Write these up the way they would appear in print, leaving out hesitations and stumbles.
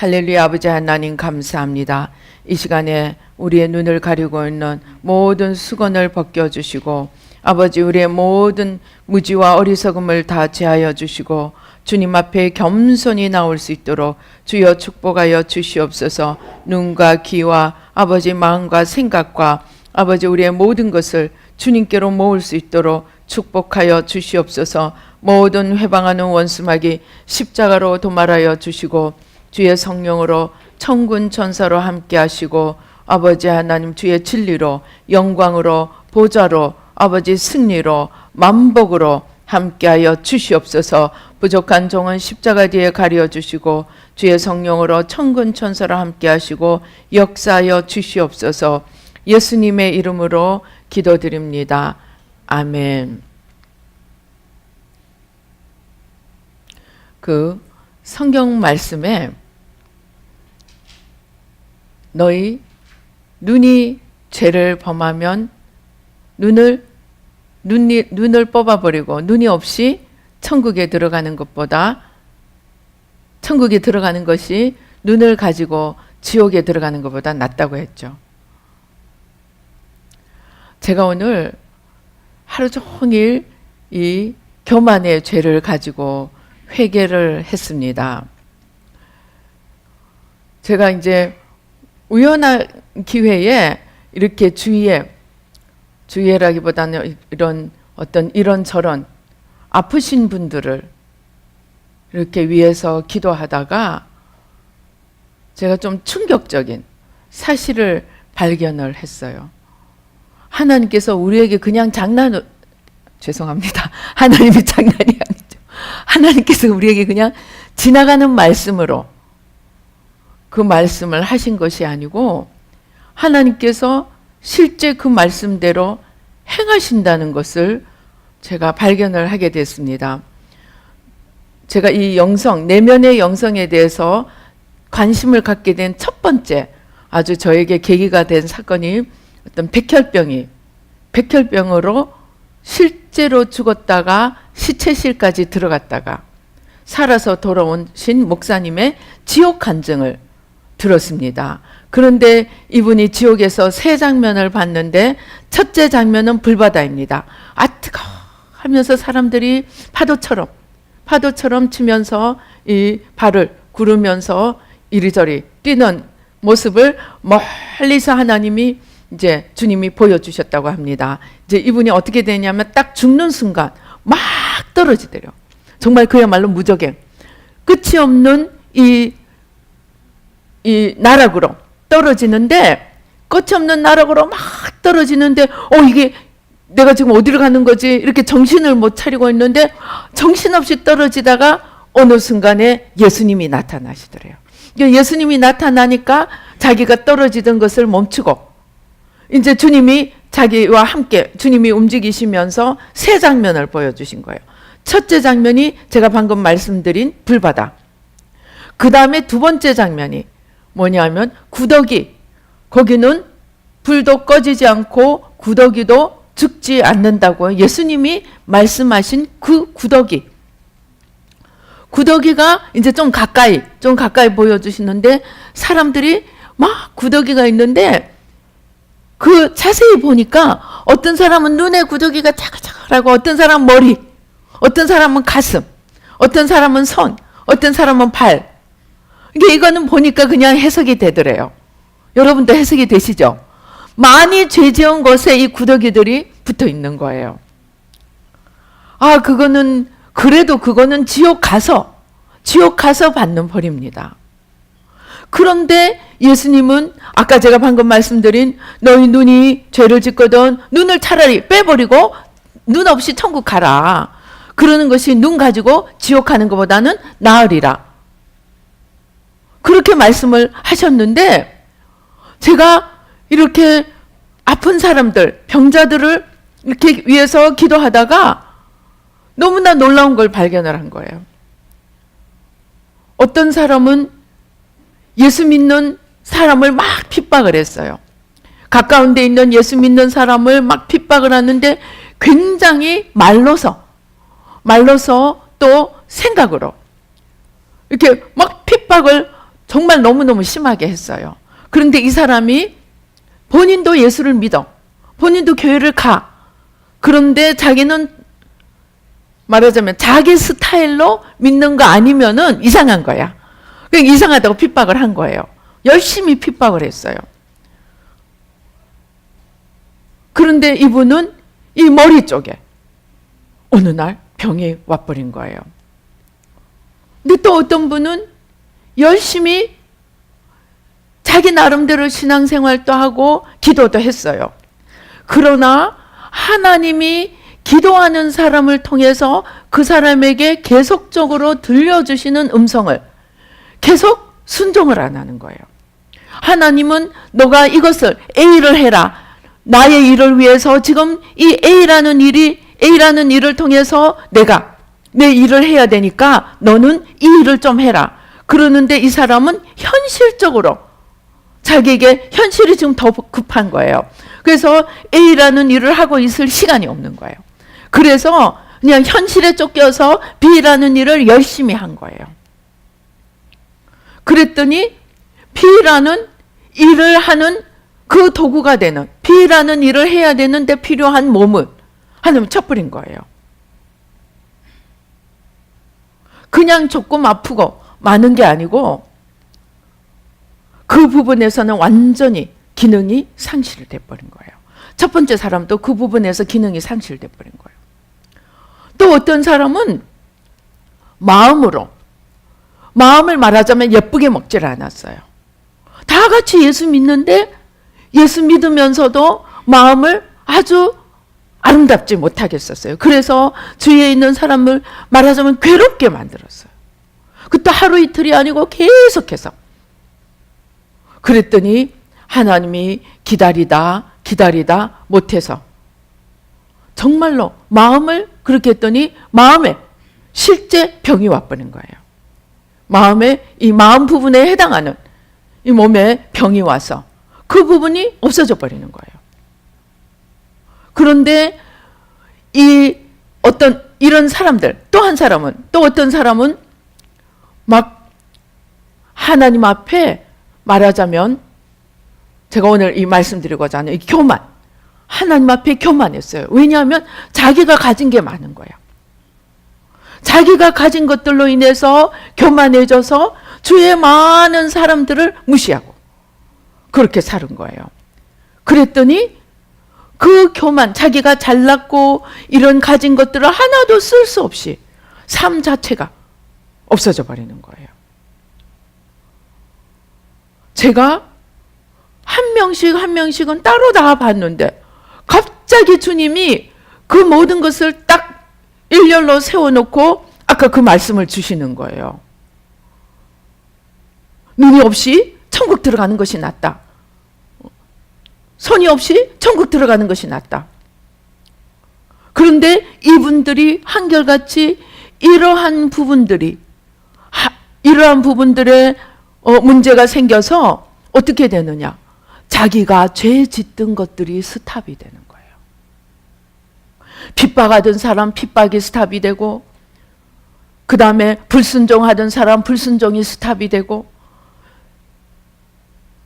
할렐루야. 아버지 하나님 감사합니다. 이 시간에 우리의 눈을 가리고 있는 모든 수건을 벗겨주시고 아버지 우리의 모든 무지와 어리석음을 다 제하여 주시고 주님 앞에 겸손히 나올 수 있도록 주여 축복하여 주시옵소서. 눈과 귀와 아버지 마음과 생각과 아버지 우리의 모든 것을 주님께로 모을 수 있도록 축복하여 주시옵소서. 모든 회방하는 원수마귀 십자가로 도말하여 주시고 주의 성령으로 천군 천사로 함께 하시고 아버지 하나님 주의 진리로 영광으로 보좌로 아버지 승리로 만복으로 함께하여 주시옵소서. 부족한 종은 십자가 뒤에 가려 주시고 주의 성령으로 천군 천사로 함께 하시고 역사하여 주시옵소서. 예수님의 이름으로 기도드립니다. 아멘. 그 성경 말씀에 너희 눈이 죄를 범하면 눈을 뽑아버리고 눈이 없이 천국에 들어가는 것보다 천국에 들어가는 것이 눈을 가지고 지옥에 들어가는 것보다 낫다고 했죠. 제가 오늘 하루 종일 이 교만의 죄를 가지고 회개를 했습니다. 제가 이제 우연한 기회에 이렇게 주위에라기보다는 이런 어떤 이런저런 아프신 분들을 이렇게 위해서 기도하다가 제가 좀 충격적인 사실을 발견을 했어요. 하나님께서 우리에게 그냥 죄송합니다. 하나님의 장난이 아니죠. 하나님께서 우리에게 그냥 지나가는 말씀으로 그 말씀을 하신 것이 아니고 하나님께서 실제 그 말씀대로 행하신다는 것을 제가 발견을 하게 됐습니다. 제가 이 영성, 내면의 영성에 대해서 관심을 갖게 된 첫 번째 아주 저에게 계기가 된 사건이 어떤 백혈병으로 실제로 죽었다가 시체실까지 들어갔다가 살아서 돌아오신 목사님의 지옥 간증을 들었습니다. 그런데 이분이 지옥에서 세 장면을 봤는데 첫째 장면은 불바다입니다. 아 뜨거 하면서 사람들이 파도처럼 치면서 이 발을 구르면서 이리저리 뛰는 모습을 멀리서 하나님이 이제 주님이 보여주셨다고 합니다. 이제 이분이 어떻게 되냐면 딱 죽는 순간 막 떨어지더래요. 정말 그야말로 무적행. 끝이 없는 이 나락으로 떨어지는데 끝이 없는 나락으로 막 떨어지는데 이게 내가 지금 어디로 가는 거지? 이렇게 정신을 못 차리고 있는데 정신없이 떨어지다가 어느 순간에 예수님이 나타나시더래요. 예수님이 나타나니까 자기가 떨어지던 것을 멈추고 이제 주님이 자기와 함께 주님이 움직이시면서 세 장면을 보여주신 거예요. 첫째 장면이 제가 방금 말씀드린 불바다. 그 다음에 두 번째 장면이 뭐냐면 구더기. 거기는 불도 꺼지지 않고 구더기도 죽지 않는다고 예수님이 말씀하신 그 구더기. 구더기가 이제 좀 가까이 보여주시는데 사람들이 막 구더기가 있는데 그 자세히 보니까 어떤 사람은 눈에 구더기가 자글자글하고 어떤 사람은 머리, 어떤 사람은 가슴, 어떤 사람은 손, 어떤 사람은 발. 이거는 보니까 그냥 해석이 되더래요. 여러분도 해석이 되시죠? 많이 죄 지은 것에 이 구더기들이 붙어 있는 거예요. 그래도 그거는 지옥 가서 받는 벌입니다. 그런데 예수님은 아까 제가 방금 말씀드린 너희 눈이 죄를 짓거든 눈을 차라리 빼버리고 눈 없이 천국 가라. 그러는 것이 눈 가지고 지옥 가는 것보다는 나으리라. 그렇게 말씀을 하셨는데 제가 이렇게 아픈 사람들, 병자들을 이렇게 위해서 기도하다가 너무나 놀라운 걸 발견을 한 거예요. 어떤 사람은 예수 믿는 사람을 막 핍박을 했어요. 가까운 데 있는 예수 믿는 사람을 막 핍박을 하는데 굉장히 말로서 또 생각으로 이렇게 막 핍박을 정말 너무너무 심하게 했어요. 그런데 이 사람이 본인도 예수를 믿어. 본인도 교회를 가. 그런데 자기는 말하자면 자기 스타일로 믿는 거 아니면은 이상한 거야. 그러니까 이상하다고 핍박을 한 거예요. 열심히 핍박을 했어요. 그런데 이분은 이 머리 쪽에 어느 날 병이 와버린 거예요. 근데 또 어떤 분은 열심히 자기 나름대로 신앙생활도 하고 기도도 했어요. 그러나 하나님이 기도하는 사람을 통해서 그 사람에게 계속적으로 들려주시는 음성을 계속 순종을 안 하는 거예요. 하나님은 너가 이것을 A를 해라. 나의 일을 위해서 지금 이 A라는 일을 통해서 내가 내 일을 해야 되니까 너는 이 일을 좀 해라. 그러는데 이 사람은 현실적으로 자기에게 현실이 지금 더 급한 거예요. 그래서 A라는 일을 하고 있을 시간이 없는 거예요. 그래서 그냥 현실에 쫓겨서 B라는 일을 열심히 한 거예요. 그랬더니 B라는 일을 하는 그 도구가 되는 B라는 일을 해야 되는데 필요한 몸을 하나님 쳐버린 거예요. 그냥 조금 아프고 많은 게 아니고 그 부분에서는 완전히 기능이 상실돼 버린 거예요. 첫 번째 사람도 그 부분에서 기능이 상실돼 버린 거예요. 또 어떤 사람은 마음을 말하자면 예쁘게 먹질 않았어요. 다 같이 예수 믿는데 예수 믿으면서도 마음을 아주 아름답지 못하겠었어요. 그래서 주위에 있는 사람을 말하자면 괴롭게 만들었어요. 그것도 하루 이틀이 아니고 계속해서. 그랬더니 하나님이 기다리다 못해서 정말로 마음을 그렇게 했더니 마음에 실제 병이 와버린 거예요. 이 마음 부분에 해당하는 이 몸에 병이 와서 그 부분이 없어져 버리는 거예요. 그런데 이런 사람들, 또 어떤 사람은 막 하나님 앞에 말하자면 제가 오늘 이 말씀드리고자 하는 이 교만, 하나님 앞에 교만했어요. 왜냐하면 자기가 가진 게 많은 거예요. 자기가 가진 것들로 인해서 교만해져서 주위의 많은 사람들을 무시하고 그렇게 사는 거예요. 그랬더니 그 교만, 자기가 잘났고 이런 가진 것들을 하나도 쓸 수 없이 삶 자체가 없어져 버리는 거예요. 제가 한 명씩은 따로 다 봤는데 갑자기 주님이 그 모든 것을 딱 일렬로 세워놓고 아까 그 말씀을 주시는 거예요. 눈이 없이 천국 들어가는 것이 낫다. 손이 없이 천국 들어가는 것이 낫다. 그런데 이분들이 한결같이 이러한 부분들에 문제가 생겨서 어떻게 되느냐? 자기가 죄 짓던 것들이 스탑이 되는 거예요. 핍박하던 사람 핍박이 스탑이 되고, 그 다음에 불순종하던 사람 불순종이 스탑이 되고,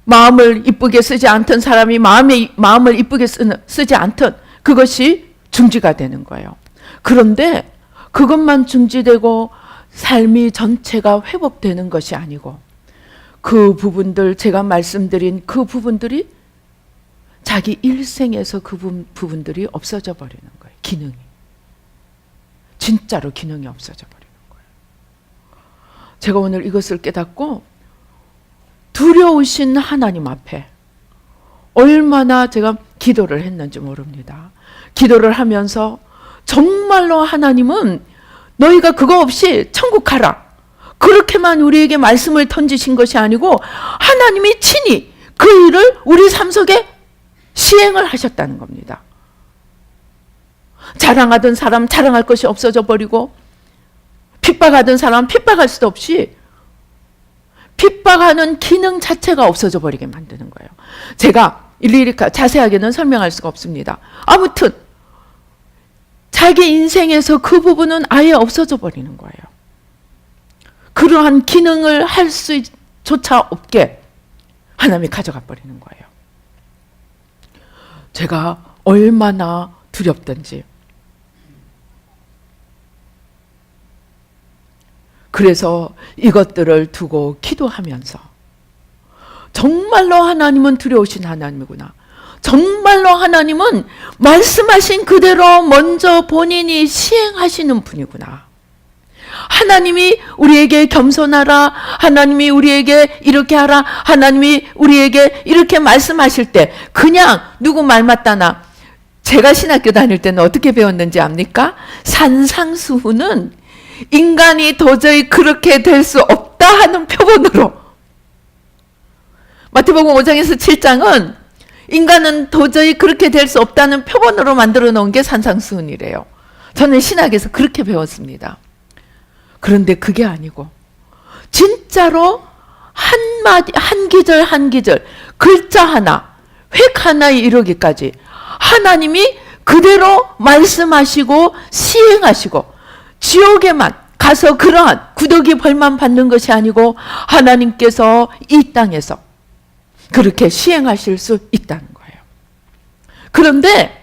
마음을 이쁘게 쓰지 않던 사람이 마음을 이쁘게 쓰지 않던 그것이 중지가 되는 거예요. 그런데 그것만 중지되고 삶이 전체가 회복되는 것이 아니고 그 부분들, 제가 말씀드린 그 부분들이 자기 일생에서 그 부분들이 없어져 버리는 거예요. 기능이. 진짜로 기능이 없어져 버리는 거예요. 제가 오늘 이것을 깨닫고 두려우신 하나님 앞에 얼마나 제가 기도를 했는지 모릅니다. 기도를 하면서 정말로 하나님은 너희가 그거 없이 천국 가라, 그렇게만 우리에게 말씀을 던지신 것이 아니고 하나님이 친히 그 일을 우리 삶 속에 시행을 하셨다는 겁니다. 자랑하던 사람 자랑할 것이 없어져 버리고, 핍박하던 사람 핍박할 수도 없이 핍박하는 기능 자체가 없어져 버리게 만드는 거예요. 제가 일일이 자세하게는 설명할 수가 없습니다. 아무튼 자기 인생에서 그 부분은 아예 없어져 버리는 거예요. 그러한 기능을 할 수 것조차 없게 하나님이 가져가 버리는 거예요. 제가 얼마나 두렵던지. 그래서 이것들을 두고 기도하면서 정말로 하나님은 두려우신 하나님이구나. 정말로 하나님은 말씀하신 그대로 먼저 본인이 시행하시는 분이구나. 하나님이 우리에게 겸손하라, 하나님이 우리에게 이렇게 하라, 하나님이 우리에게 이렇게 말씀하실 때 그냥 누구 말 맞다나. 제가 신학교 다닐 때는 어떻게 배웠는지 압니까? 산상수훈은 인간이 도저히 그렇게 될 수 없다 하는 표본으로, 마태복음 5장에서 7장은 인간은 도저히 그렇게 될 수 없다는 표본으로 만들어 놓은 게 산상수훈이래요. 저는 신학에서 그렇게 배웠습니다. 그런데 그게 아니고 진짜로 한마디, 한 기절 한 기절, 글자 하나, 획 하나에 이르기까지 하나님이 그대로 말씀하시고 시행하시고, 지옥에만 가서 그러한 구더기 벌만 받는 것이 아니고 하나님께서 이 땅에서 그렇게 시행하실 수 있다는 거예요. 그런데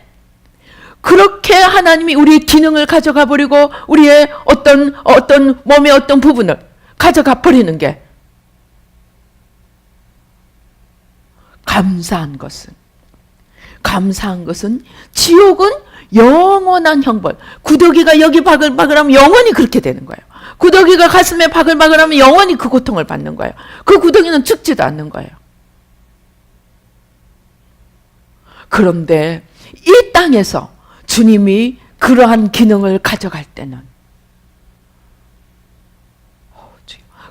그렇게 하나님이 우리의 기능을 가져가 버리고 우리의 어떤 몸의 어떤 부분을 가져가 버리는 게, 감사한 것은 지옥은 영원한 형벌. 구더기가 여기 바글바글하면 영원히 그렇게 되는 거예요. 구더기가 가슴에 바글바글하면 영원히 그 고통을 받는 거예요. 그 구더기는 죽지도 않는 거예요. 그런데 이 땅에서 주님이 그러한 기능을 가져갈 때는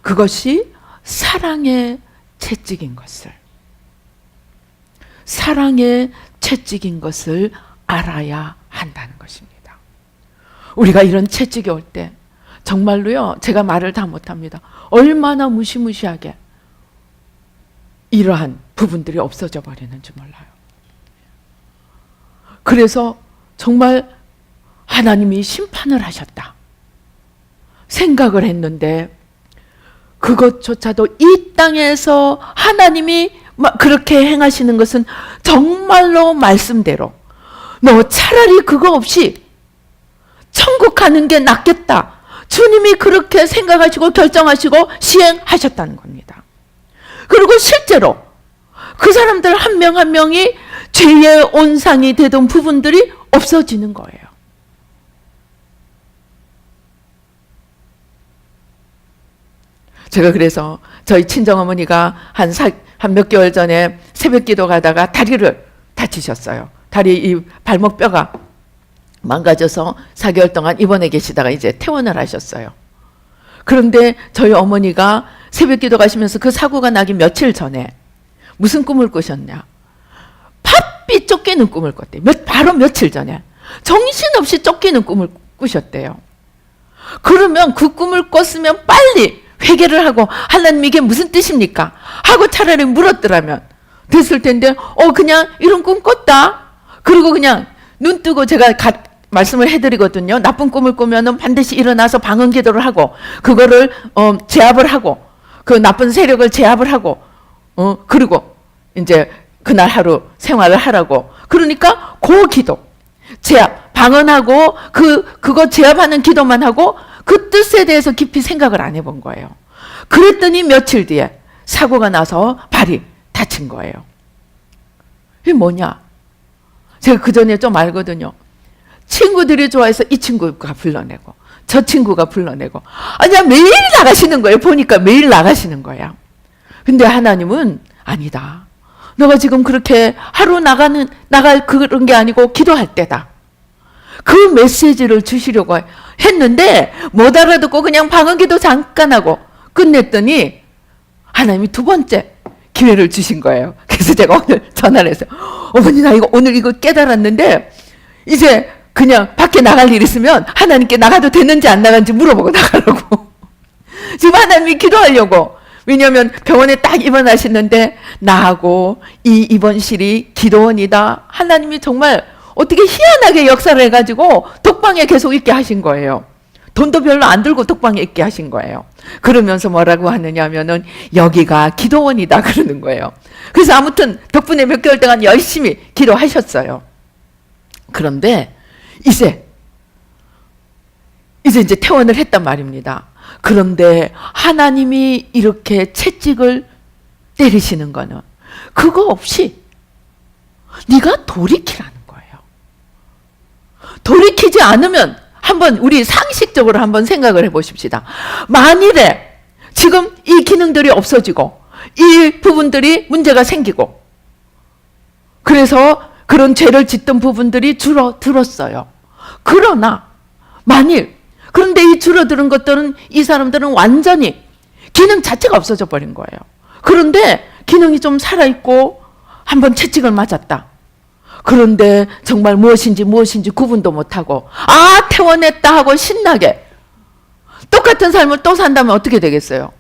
그것이 사랑의 채찍인 것을 알아야 한다는 것입니다. 우리가 이런 채찍이 올 때 정말로요, 제가 말을 다 못합니다. 얼마나 무시무시하게 이러한 부분들이 없어져 버리는지 몰라요. 그래서 정말 하나님이 심판을 하셨다 생각을 했는데, 그것조차도 이 땅에서 하나님이 그렇게 행하시는 것은 정말로 말씀대로 너 차라리 그거 없이 천국 가는 게 낫겠다, 주님이 그렇게 생각하시고 결정하시고 시행하셨다는 겁니다. 그리고 실제로 그 사람들 한 명 한 명이 죄의 온상이 되던 부분들이 없어지는 거예요. 제가 그래서 저희 친정어머니가 한 몇 개월 전에 새벽 기도 가다가 다리를 다치셨어요. 다리 이 발목뼈가 망가져서 4개월 동안 입원해 계시다가 이제 퇴원을 하셨어요. 그런데 저희 어머니가 새벽 기도 가시면서 그 사고가 나기 며칠 전에 무슨 꿈을 꾸셨냐? 바삐 쫓기는 꿈을 꿨대요. 바로 며칠 전에 정신없이 쫓기는 꿈을 꾸셨대요. 그러면 그 꿈을 꿨으면 빨리 회개를 하고 하나님 이게 무슨 뜻입니까? 하고 차라리 물었더라면 됐을 텐데 그냥 이런 꿈 꿨다. 그리고 그냥 눈 뜨고 제가 말씀을 해드리거든요. 나쁜 꿈을 꾸면은 반드시 일어나서 방언 기도를 하고 그거를 제압을 하고 그 나쁜 세력을 제압을 하고 그리고 이제 그날 하루 생활을 하라고. 그러니까 그 기도 제압 방언하고 그거 제압하는 기도만 하고 그 뜻에 대해서 깊이 생각을 안 해본 거예요. 그랬더니 며칠 뒤에 사고가 나서 발이 다친 거예요. 이게 뭐냐? 제가 그 전에 좀 알거든요. 친구들이 좋아해서 이 친구가 불러내고 저 친구가 불러내고 그냥 매일 나가시는 거예요. 보니까 매일 나가시는 거야. 근데 하나님은 아니다. 너가 지금 그렇게 하루 나갈 그런 게 아니고 기도할 때다. 그 메시지를 주시려고 했는데 못 알아듣고 그냥 방언기도 잠깐 하고 끝냈더니 하나님이 두 번째 기회를 주신 거예요. 그래서 제가 오늘 전화를 했어요. 어머니 나 오늘 이거 깨달았는데 이제 그냥 밖에 나갈 일 있으면 하나님께 나가도 되는지 안 나가는지 물어보고 나가라고. 지금 하나님이 기도하려고. 왜냐하면 병원에 딱 입원하시는데 나하고 이 입원실이 기도원이다. 하나님이 정말 어떻게 희한하게 역사를 해가지고 독방에 계속 있게 하신 거예요. 돈도 별로 안 들고 독방에 있게 하신 거예요. 그러면서 뭐라고 하느냐면은 여기가 기도원이다 그러는 거예요. 그래서 아무튼 덕분에 몇 개월 동안 열심히 기도하셨어요. 그런데 이제 퇴원을 했단 말입니다. 그런데 하나님이 이렇게 채찍을 때리시는 거는 그거 없이 네가 돌이키라는 거예요. 돌이키지 않으면 한번 우리 상식적으로 한번 생각을 해보십시다. 만일에 지금 이 기능들이 없어지고 이 부분들이 문제가 생기고 그래서 그런 죄를 짓던 부분들이 줄어들었어요. 그러나 그런데 이 줄어드는 것들은 이 사람들은 완전히 기능 자체가 없어져 버린 거예요. 그런데 기능이 좀 살아있고 한번 채찍을 맞았다. 그런데 정말 무엇인지 구분도 못하고 퇴원했다 하고 신나게 똑같은 삶을 또 산다면 어떻게 되겠어요?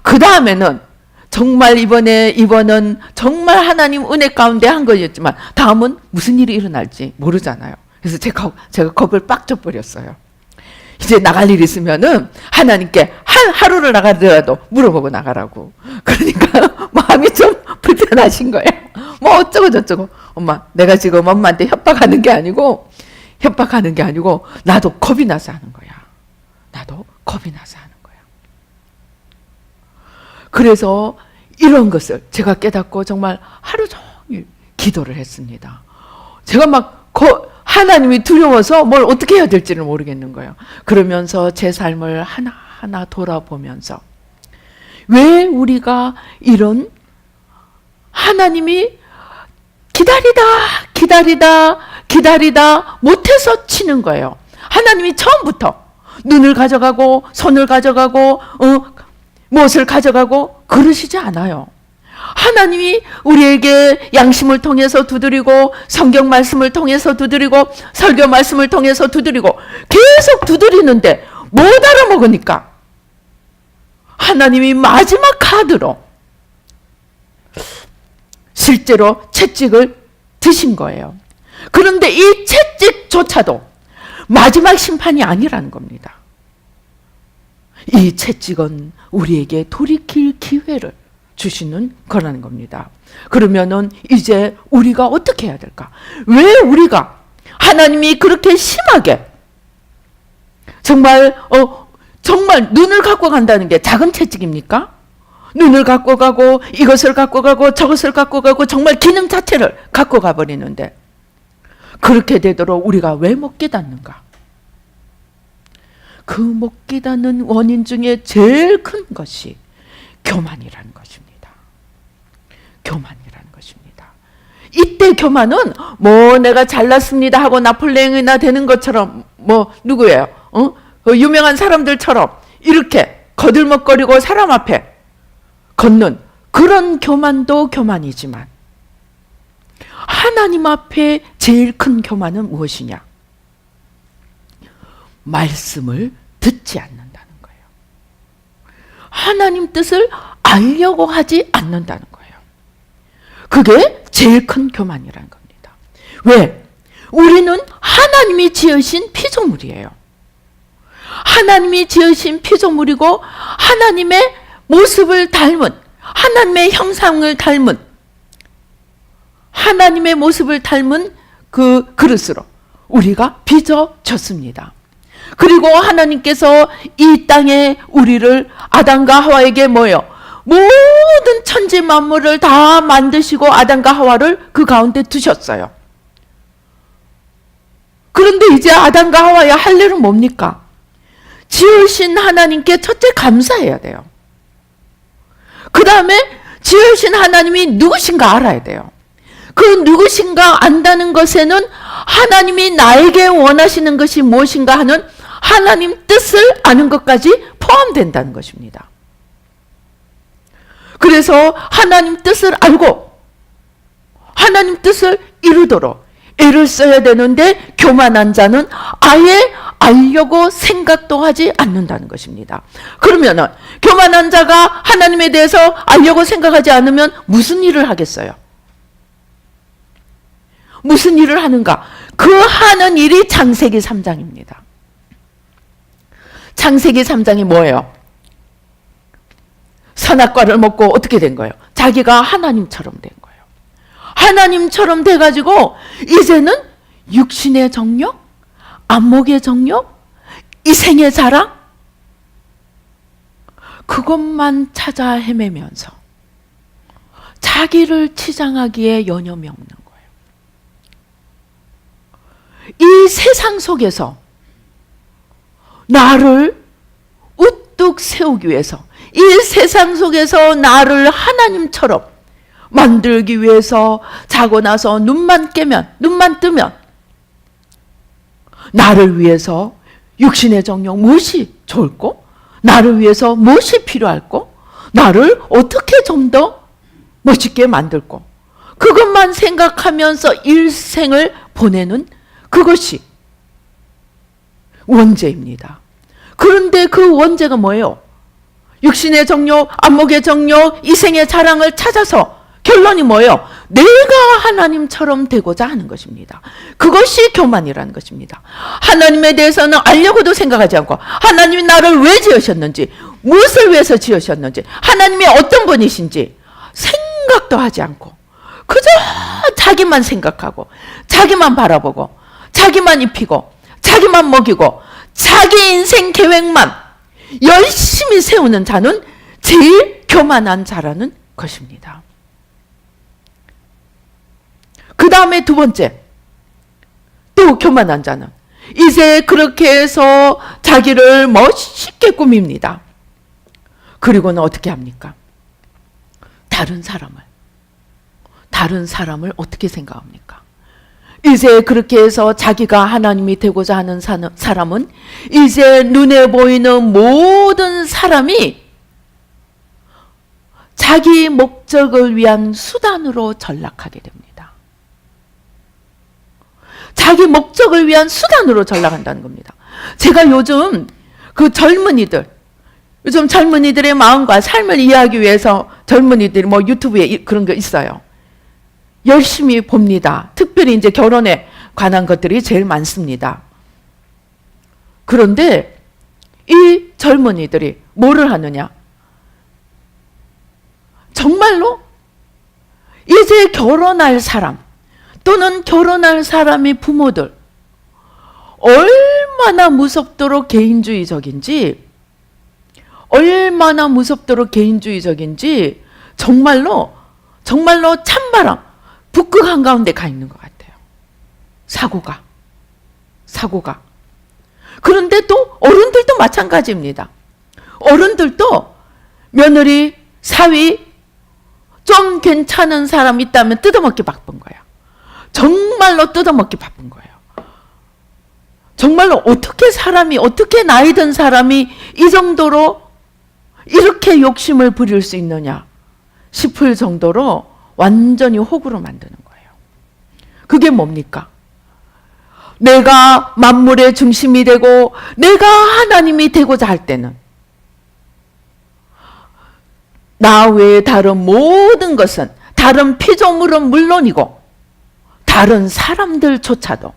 그 다음에는 정말 이번은 정말 하나님 은혜 가운데 한 거였지만 다음은 무슨 일이 일어날지 모르잖아요. 그래서 제가 겁을 빡 줘버렸어요. 이제 나갈 일 있으면은 하나님께 하루를 나가더라도 물어보고 나가라고. 그러니까 마음이 좀 불편하신 거예요. 뭐 어쩌고 저쩌고. 엄마, 내가 지금 엄마한테 협박하는 게 아니고 나도 겁이 나서 하는 거야. 그래서 이런 것을 제가 깨닫고 정말 하루 종일 기도를 했습니다. 제가 막 하나님이 두려워서 뭘 어떻게 해야 될지를 모르겠는 거예요. 그러면서 제 삶을 하나하나 돌아보면서 왜 우리가 이런 하나님이 기다리다 못해서 치는 거예요. 하나님이 처음부터 눈을 가져가고 손을 가져가고 무엇을 가져가고 그러시지 않아요. 하나님이 우리에게 양심을 통해서 두드리고 성경 말씀을 통해서 두드리고 설교 말씀을 통해서 두드리고 계속 두드리는데 못 알아먹으니까 하나님이 마지막 카드로 실제로 채찍을 드신 거예요. 그런데 이 채찍조차도 마지막 심판이 아니라는 겁니다. 이 채찍은 우리에게 돌이킬 기회를 주시는 거라는 겁니다. 그러면은 이제 우리가 어떻게 해야 될까? 왜 우리가 하나님이 그렇게 심하게 정말 눈을 갖고 간다는 게 작은 채찍입니까? 눈을 갖고 가고 이것을 갖고 가고 저것을 갖고 가고 정말 기능 자체를 갖고 가버리는데 그렇게 되도록 우리가 왜 못 깨닫는가? 그 못 깨닫는 원인 중에 제일 큰 것이 교만이라는 것입니다. 이때 교만은 뭐 내가 잘났습니다 하고 나폴레옹이나 되는 것처럼 누구예요? 유명한 사람들처럼 이렇게 거들먹거리고 사람 앞에 걷는 그런 교만도 교만이지만 하나님 앞에 제일 큰 교만은 무엇이냐? 말씀을 듣지 않는다는 거예요. 하나님 뜻을 알려고 하지 않는다는 거예요. 그게 제일 큰 교만이라는 겁니다. 왜? 우리는 하나님이 지으신 피조물이에요. 하나님이 지으신 피조물이고 하나님의 모습을 닮은 하나님의 형상을 닮은 하나님의 모습을 닮은 그 그릇으로 우리가 빚어졌습니다. 그리고 하나님께서 이 땅에 우리를 아담과 하와에게 모든 천지 만물을 다 만드시고 아담과 하와를 그 가운데 두셨어요. 그런데 이제 아담과 하와의 할 일은 뭡니까? 지으신 하나님께 첫째 감사해야 돼요. 그 다음에 지으신 하나님이 누구신가 알아야 돼요. 그 누구신가 안다는 것에는 하나님이 나에게 원하시는 것이 무엇인가 하는 하나님 뜻을 아는 것까지 포함된다는 것입니다. 그래서 하나님 뜻을 알고 하나님 뜻을 이루도록 애를 써야 되는데 교만한 자는 아예 알려고 생각도 하지 않는다는 것입니다. 그러면은 교만한 자가 하나님에 대해서 알려고 생각하지 않으면 무슨 일을 하겠어요? 무슨 일을 하는가? 그 하는 일이 창세기 3장입니다. 창세기 3장이 뭐예요? 선악과를 먹고 어떻게 된 거예요? 자기가 하나님처럼 된 거예요. 하나님처럼 돼가지고 이제는 육신의 정욕, 안목의 정욕, 이생의 자랑, 그것만 찾아 헤매면서 자기를 치장하기에 여념이 없는 거예요. 이 세상 속에서 나를 우뚝 세우기 위해서, 이 세상 속에서 나를 하나님처럼 만들기 위해서 자고 나서 눈만 뜨면 나를 위해서 육신의 정욕 무엇이 좋을꼬? 나를 위해서 무엇이 필요할꼬? 나를 어떻게 좀 더 멋있게 만들꼬? 그것만 생각하면서 일생을 보내는 그것이 원죄입니다. 그런데 그 원죄가 뭐예요? 육신의 정욕, 안목의 정욕, 이생의 자랑을 찾아서 결론이 뭐예요? 내가 하나님처럼 되고자 하는 것입니다. 그것이 교만이라는 것입니다. 하나님에 대해서는 알려고도 생각하지 않고, 하나님이 나를 왜 지으셨는지, 무엇을 위해서 지으셨는지, 하나님이 어떤 분이신지 생각도 하지 않고 그저 자기만 생각하고 자기만 바라보고 자기만 입히고 자기만 먹이고 자기 인생 계획만 열심히 세우는 자는 제일 교만한 자라는 것입니다. 그 다음에 두 번째, 또 교만한 자는 이제 그렇게 해서 자기를 멋있게 꾸밉니다. 그리고는 어떻게 합니까? 다른 사람을 어떻게 생각합니까? 이제 그렇게 해서 자기가 하나님이 되고자 하는 사람은 이제 눈에 보이는 모든 사람이 자기 목적을 위한 수단으로 전락하게 됩니다. 자기 목적을 위한 수단으로 전락한다는 겁니다. 제가 요즘 그 요즘 젊은이들의 마음과 삶을 이해하기 위해서 젊은이들이 뭐 유튜브에 그런 거 있어요. 열심히 봅니다. 특별히 이제 결혼에 관한 것들이 제일 많습니다. 그런데 이 젊은이들이 뭐를 하느냐? 정말로 이제 결혼할 사람 또는 결혼할 사람의 부모들 얼마나 무섭도록 개인주의적인지 정말로 찬바람 북극 한가운데 가 있는 것 같아요. 사고가. 그런데 또 어른들도 마찬가지입니다. 어른들도 며느리, 사위 좀 괜찮은 사람 있다면 뜯어먹기 바쁜 거예요. 정말로 뜯어먹기 바쁜 거예요. 정말로 어떻게 나이 든 사람이 이 정도로 이렇게 욕심을 부릴 수 있느냐 싶을 정도로 완전히 호구로 만드는 거예요. 그게 뭡니까? 내가 만물의 중심이 되고 내가 하나님이 되고자 할 때는 나 외에 다른 모든 것은, 다른 피조물은 물론이고 다른 사람들조차도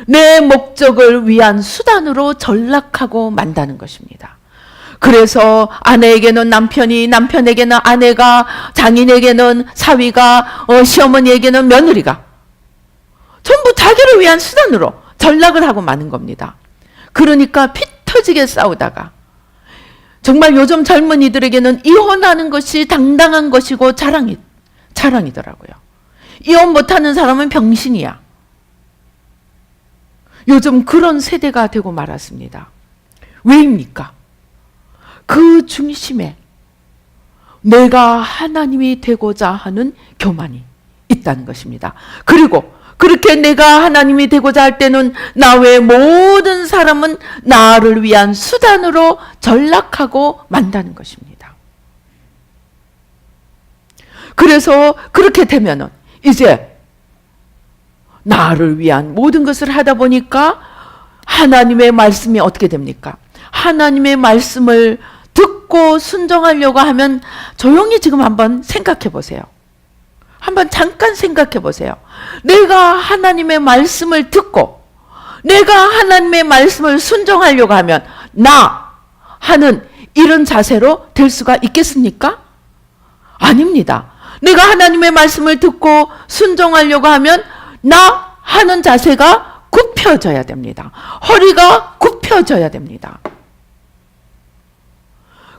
내 목적을 위한 수단으로 전락하고 만다는 것입니다. 그래서 아내에게는 남편이, 남편에게는 아내가, 장인에게는 사위가, 시어머니에게는 며느리가 전부 자기를 위한 수단으로 전락을 하고 마는 겁니다. 그러니까 피 터지게 싸우다가 정말 요즘 젊은이들에게는 이혼하는 것이 당당한 것이고 자랑이더라고요. 이혼 못하는 사람은 병신이야. 요즘 그런 세대가 되고 말았습니다. 왜입니까? 그 중심에 내가 하나님이 되고자 하는 교만이 있다는 것입니다. 그리고 그렇게 내가 하나님이 되고자 할 때는 나 외의 모든 사람은 나를 위한 수단으로 전락하고 만다는 것입니다. 그래서 그렇게 되면은 이제 나를 위한 모든 것을 하다 보니까 하나님의 말씀이 어떻게 됩니까? 하나님의 말씀을 듣고 순종하려고 하면 조용히 지금 한번 생각해 보세요. 한번 잠깐 생각해 보세요. 내가 하나님의 말씀을 듣고 내가 하나님의 말씀을 순종하려고 하면 나 하는 이런 자세로 될 수가 있겠습니까? 아닙니다. 내가 하나님의 말씀을 듣고 순종하려고 하면 나 하는 자세가 굽혀져야 됩니다. 허리가 굽혀져야 됩니다.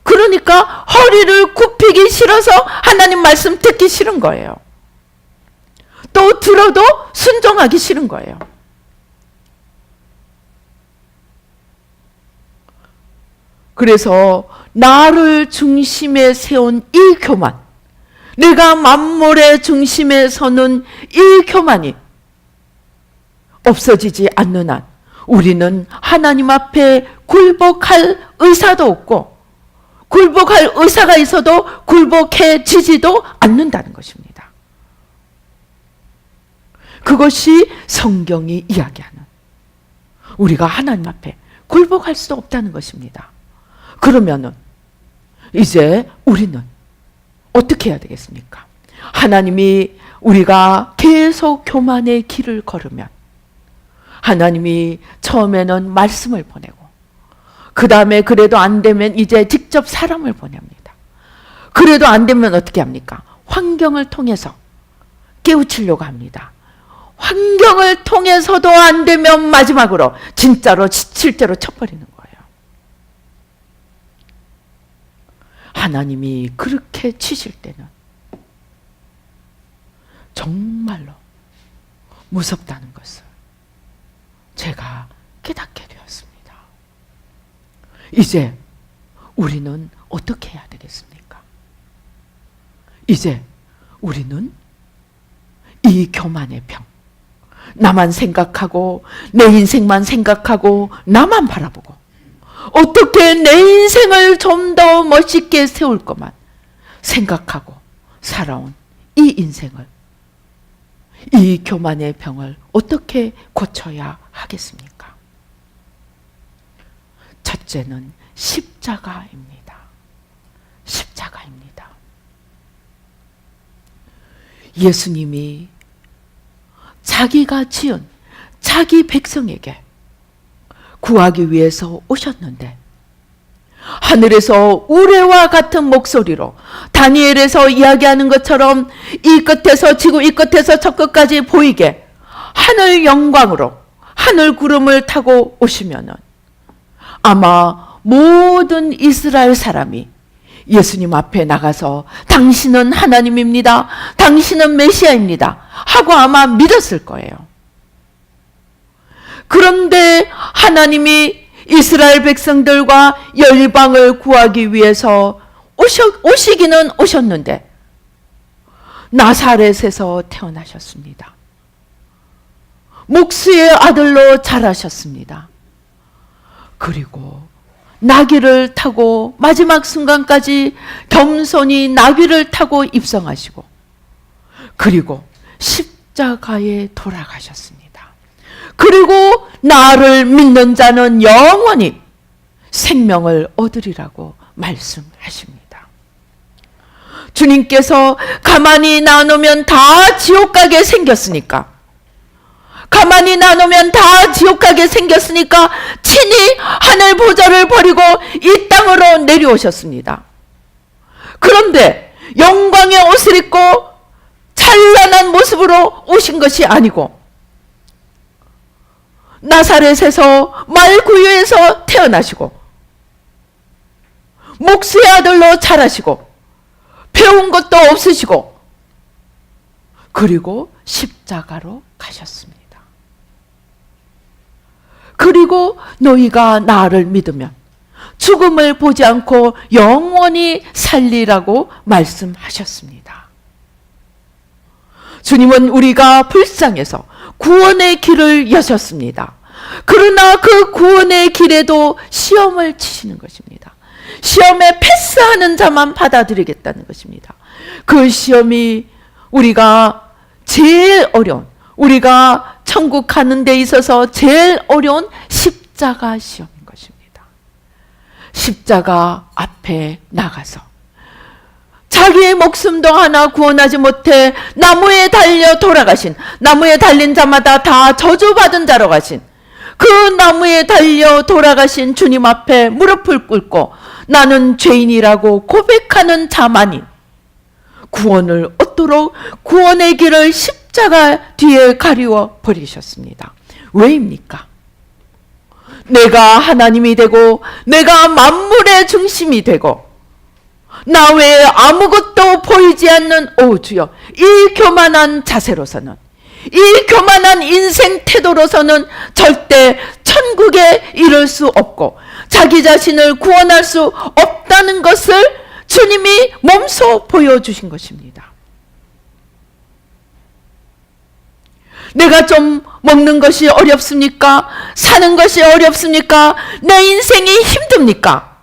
그러니까 허리를 굽히기 싫어서 하나님 말씀 듣기 싫은 거예요. 또 들어도 순종하기 싫은 거예요. 그래서 나를 중심에 세운 이 교만, 내가 만물의 중심에 서는 이 교만이 없어지지 않는 한 우리는 하나님 앞에 굴복할 의사도 없고 굴복할 의사가 있어도 굴복해지지도 않는다는 것입니다. 그것이 성경이 이야기하는 우리가 하나님 앞에 굴복할 수 없다는 것입니다. 그러면은 이제 우리는 어떻게 해야 되겠습니까? 하나님이 우리가 계속 교만의 길을 걸으면 하나님이 처음에는 말씀을 보내고 그 다음에 그래도 안 되면 이제 직접 사람을 보냅니다. 그래도 안 되면 어떻게 합니까? 환경을 통해서 깨우치려고 합니다. 환경을 통해서도 안 되면 마지막으로 진짜로 실제로 쳐버리는 거예요. 하나님이 그렇게 치실 때는 정말로 무섭다는 것을 제가 깨닫게 되었습니다. 이제 우리는 어떻게 해야 되겠습니까? 이제 우리는 이 교만의 병, 나만 생각하고 내 인생만 생각하고 나만 바라보고 어떻게 내 인생을 좀 더 멋있게 세울 것만 생각하고 살아온 이 인생을, 이 교만의 병을 어떻게 고쳐야 하겠습니까? 첫째는 십자가입니다. 십자가입니다. 예수님이 자기가 지은 자기 백성에게 구하기 위해서 오셨는데 하늘에서 우레와 같은 목소리로 다니엘에서 이야기하는 것처럼 이 끝에서 지구 이 끝에서 저 끝까지 보이게 하늘 영광으로 하늘 구름을 타고 오시면은 아마 모든 이스라엘 사람이 예수님 앞에 나가서 당신은 하나님입니다. 당신은 메시아입니다. 하고 아마 믿었을 거예요. 그런데 하나님이 이스라엘 백성들과 열방을 구하기 위해서 오시기는 오셨는데 나사렛에서 태어나셨습니다. 목수의 아들로 자라셨습니다. 그리고 나귀를 타고 마지막 순간까지 겸손히 나귀를 타고 입성하시고 그리고 십자가에 돌아가셨습니다. 그리고 나를 믿는 자는 영원히 생명을 얻으리라고 말씀하십니다. 주님께서 가만히 놔놓으면 다 지옥 가게 생겼으니까 가만히 놔놓으면 다 지옥 가게 생겼으니까 친히 하늘 보좌를 버리고 이 땅으로 내려오셨습니다. 그런데 영광의 옷을 입고 찬란한 모습으로 오신 것이 아니고 나사렛에서 말구유에서 태어나시고 목수의 아들로 자라시고 배운 것도 없으시고 그리고 십자가로 가셨습니다. 그리고 너희가 나를 믿으면 죽음을 보지 않고 영원히 살리라고 말씀하셨습니다. 주님은 우리가 불쌍해서 구원의 길을 여셨습니다. 그러나 그 구원의 길에도 시험을 치시는 것입니다. 시험에 패스하는 자만 받아들이겠다는 것입니다. 그 시험이 우리가 제일 어려운, 우리가 천국 가는 데 있어서 제일 어려운 십자가 시험인 것입니다. 십자가 앞에 나가서 자기의 목숨도 하나 구원하지 못해 나무에 달려 돌아가신, 나무에 달린 자마다 다 저주받은 자로 가신 그 나무에 달려 돌아가신 주님 앞에 무릎을 꿇고 나는 죄인이라고 고백하는 자만이 구원을 얻도록 구원의 길을 십자가 뒤에 가리워 버리셨습니다. 왜입니까? 내가 하나님이 되고 내가 만물의 중심이 되고 나 외에 아무것도 보이지 않는 오 주여, 이 교만한 자세로서는, 이 교만한 인생 태도로서는 절대 천국에 이를 수 없고 자기 자신을 구원할 수 없다는 것을 주님이 몸소 보여주신 것입니다. 내가 좀 먹는 것이 어렵습니까? 사는 것이 어렵습니까? 내 인생이 힘듭니까?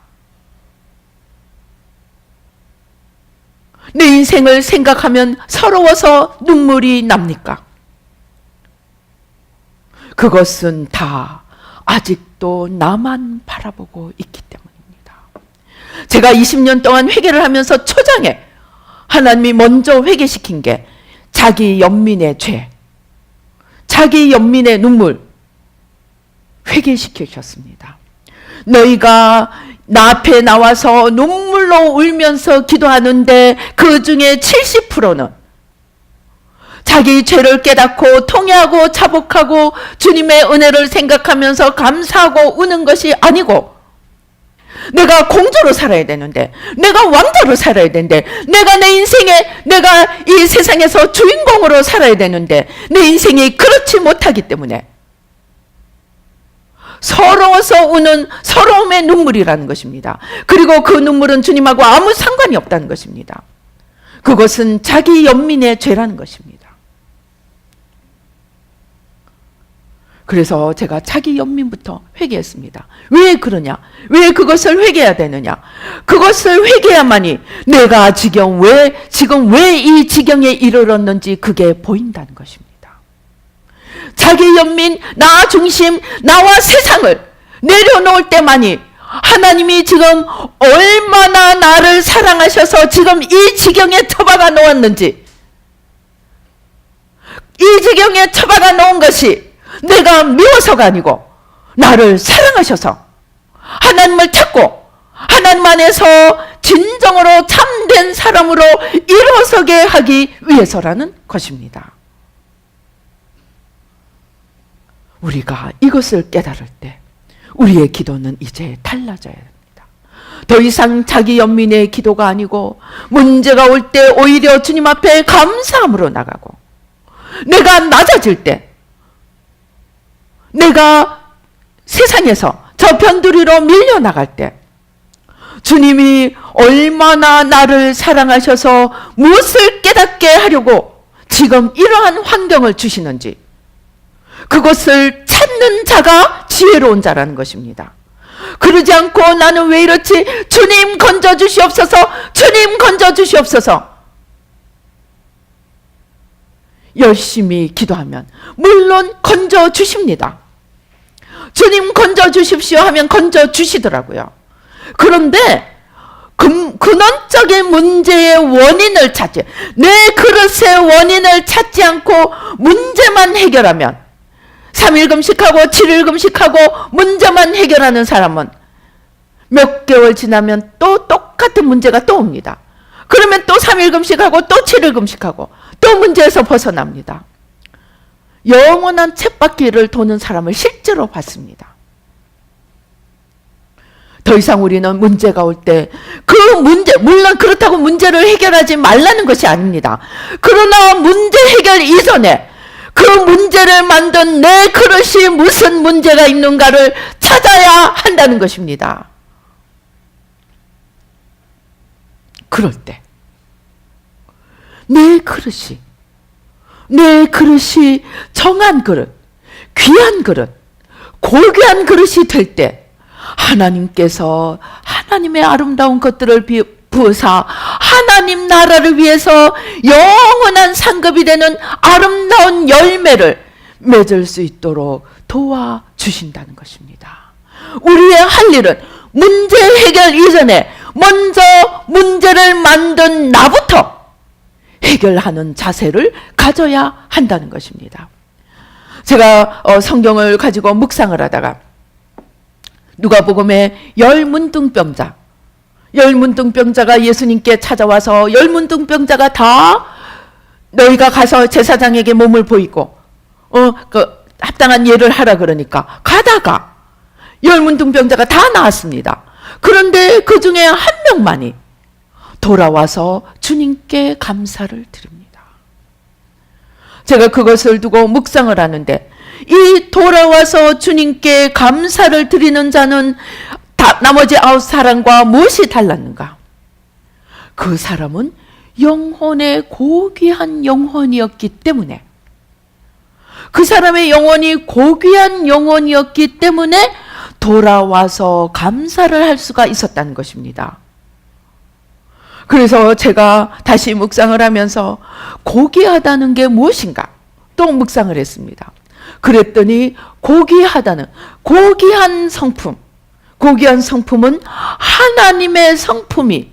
내 인생을 생각하면 서러워서 눈물이 납니까? 그것은 다 아직도 나만 바라보고 있기 때문입니다. 제가 20년 동안 회개를 하면서 초장에 하나님이 먼저 회개시킨 게 자기 연민의 죄, 자기 연민의 눈물 회개시키셨습니다. 너희가 나 앞에 나와서 눈물로 울면서 기도하는데 그 중에 70%는 자기 죄를 깨닫고 통회하고 자복하고 주님의 은혜를 생각하면서 감사하고 우는 것이 아니고 내가 공주로 살아야 되는데, 내가 왕자로 살아야 되는데, 내가 내 인생에, 내가 이 세상에서 주인공으로 살아야 되는데 내 인생이 그렇지 못하기 때문에 서러워서 우는 서러움의 눈물이라는 것입니다. 그리고 그 눈물은 주님하고 아무 상관이 없다는 것입니다. 그것은 자기 연민의 죄라는 것입니다. 그래서 제가 자기 연민부터 회개했습니다. 왜 그러냐? 왜 그것을 회개해야 되느냐? 그것을 회개해야만이 내가 지금 왜 이 지경에 이르렀는지 그게 보인다는 것입니다. 자기 연민, 나 중심, 나와 세상을 내려놓을 때만이 하나님이 지금 얼마나 나를 사랑하셔서 지금 이 지경에 처박아 놓았는지, 이 지경에 처박아 놓은 것이 내가 미워서가 아니고 나를 사랑하셔서 하나님을 찾고 하나님 안에서 진정으로 참된 사람으로 일어서게 하기 위해서라는 것입니다. 우리가 이것을 깨달을 때 우리의 기도는 이제 달라져야 됩니다. 더 이상 자기 연민의 기도가 아니고 문제가 올 때 오히려 주님 앞에 감사함으로 나가고, 내가 낮아질 때, 내가 세상에서 저 변두리로 밀려나갈 때 주님이 얼마나 나를 사랑하셔서 무엇을 깨닫게 하려고 지금 이러한 환경을 주시는지, 그것을 찾는 자가 지혜로운 자라는 것입니다. 그러지 않고 나는 왜 이렇지? 주님 건져 주시옵소서, 주님 건져 주시옵소서. 열심히 기도하면 물론 건져 주십니다. 주님 건져 주십시오 하면 건져 주시더라고요. 그런데 근원적인 문제의 원인을 찾지, 내 그릇의 원인을 찾지 않고 문제만 해결하면, 3일 금식하고 7일 금식하고 문제만 해결하는 사람은 몇 개월 지나면 또 똑같은 문제가 또 옵니다. 그러면 또 3일 금식하고 또 7일 금식하고 또 문제에서 벗어납니다. 영원한 쳇바퀴를 도는 사람을 실제로 봤습니다. 더 이상 우리는 문제가 올 때 그 문제, 물론 그렇다고 문제를 해결하지 말라는 것이 아닙니다. 그러나 문제 해결 이전에 그 문제를 만든 내 그릇이 무슨 문제가 있는가를 찾아야 한다는 것입니다. 그럴 때 내 그릇이 정한 그릇, 귀한 그릇, 고귀한 그릇이 될 때 하나님께서 하나님의 아름다운 것들을 부으사 하나님 나라를 위해서 영원한 상급이 되는 아름다운 열매를 맺을 수 있도록 도와주신다는 것입니다. 우리의 할 일은 문제 해결 이전에 먼저 문제를 만든 나부터 해결하는 자세를 가져야 한다는 것입니다. 제가 성경을 가지고 묵상을 하다가 누가복음에 열문둥병자가 예수님께 찾아와서 열문둥병자가 다 너희가 가서 제사장에게 몸을 보이고 합당한 예를 하라 그러니까 가다가 열문둥병자가 다 나왔습니다. 그런데 그 중에 한 명만이 돌아와서 주님께 감사를 드립니다. 제가 그것을 두고 묵상을 하는데 이 돌아와서 주님께 감사를 드리는 자는 나머지 9사람과 무엇이 달랐는가? 그 사람은 영혼의 고귀한 영혼이었기 때문에 그 사람의 영혼이 고귀한 영혼이었기 때문에 돌아와서 감사를 할 수가 있었다는 것입니다. 그래서 제가 다시 묵상을 하면서 고귀하다는 게 무엇인가 또 묵상을 했습니다. 그랬더니 고귀한 성품은 하나님의 성품이